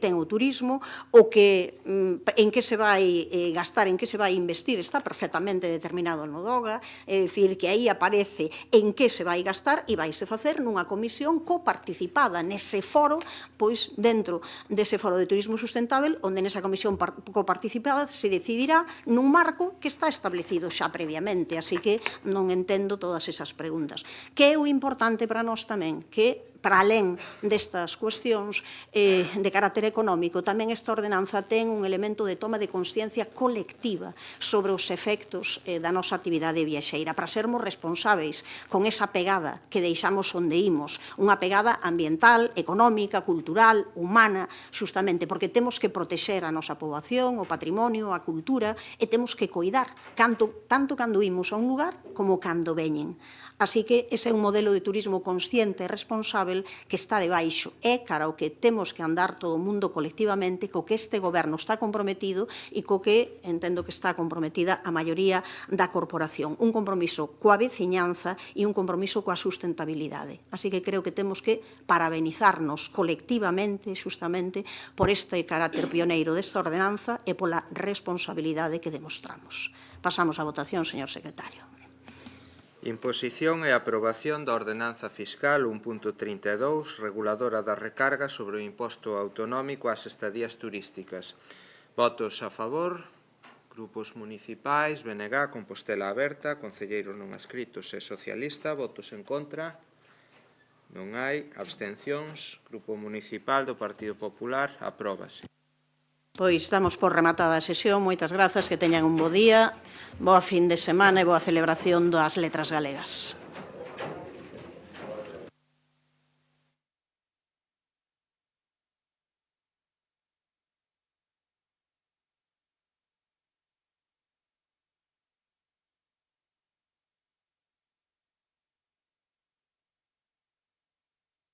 ten o turismo, o que en que se vai gastar, en que se vai investir, está perfectamente determinado no DOGA, é dicir, que aí aparece en que se vai gastar e vaise facer nunha comisión coparticipada nese foro, pois dentro dese foro de turismo sustentável, onde nesa comisión coparticipada se decidirá nun marco que está establecido xa previamente, así que non entendo todas esas preguntas. Que é o importante para nós tamén? Que para alén destas cuestións de carácter económico, tamén esta ordenanza ten un elemento de toma de consciencia colectiva sobre os efectos da nosa actividade viaxeira, para sermos responsáveis con esa pegada que deixamos onde imos, unha pegada ambiental, económica, cultural, humana, xustamente porque temos que protexer a nosa poboación, o patrimonio, a cultura, e temos que coidar, tanto cando imos a un lugar como cando veñen. Así que ese é un modelo de turismo consciente e responsable que está debaixo. É cara o que temos que andar todo o mundo colectivamente, co que este goberno está comprometido e co que entendo que está comprometida a maioría da corporación. Un compromiso coa veciñanza e un compromiso coa sustentabilidade. Así que creo que temos que parabenizarnos colectivamente, xustamente, por este carácter pioneiro desta ordenanza e pola responsabilidade que demostramos. Pasamos á votación, señor secretario. Imposición e aprobación da Ordenanza Fiscal 1.32, reguladora da recarga sobre o imposto autonómico ás estadías turísticas. Votos a favor, grupos municipais, BNG, Compostela Aberta, concelleiros non adscritos e socialista, votos en contra, non hai, abstencións, Grupo Municipal do Partido Popular, apróbase. Pois damos por rematada a sesión. Moitas grazas, que teñan un bo día, boa fin de semana e boa celebración das letras galegas.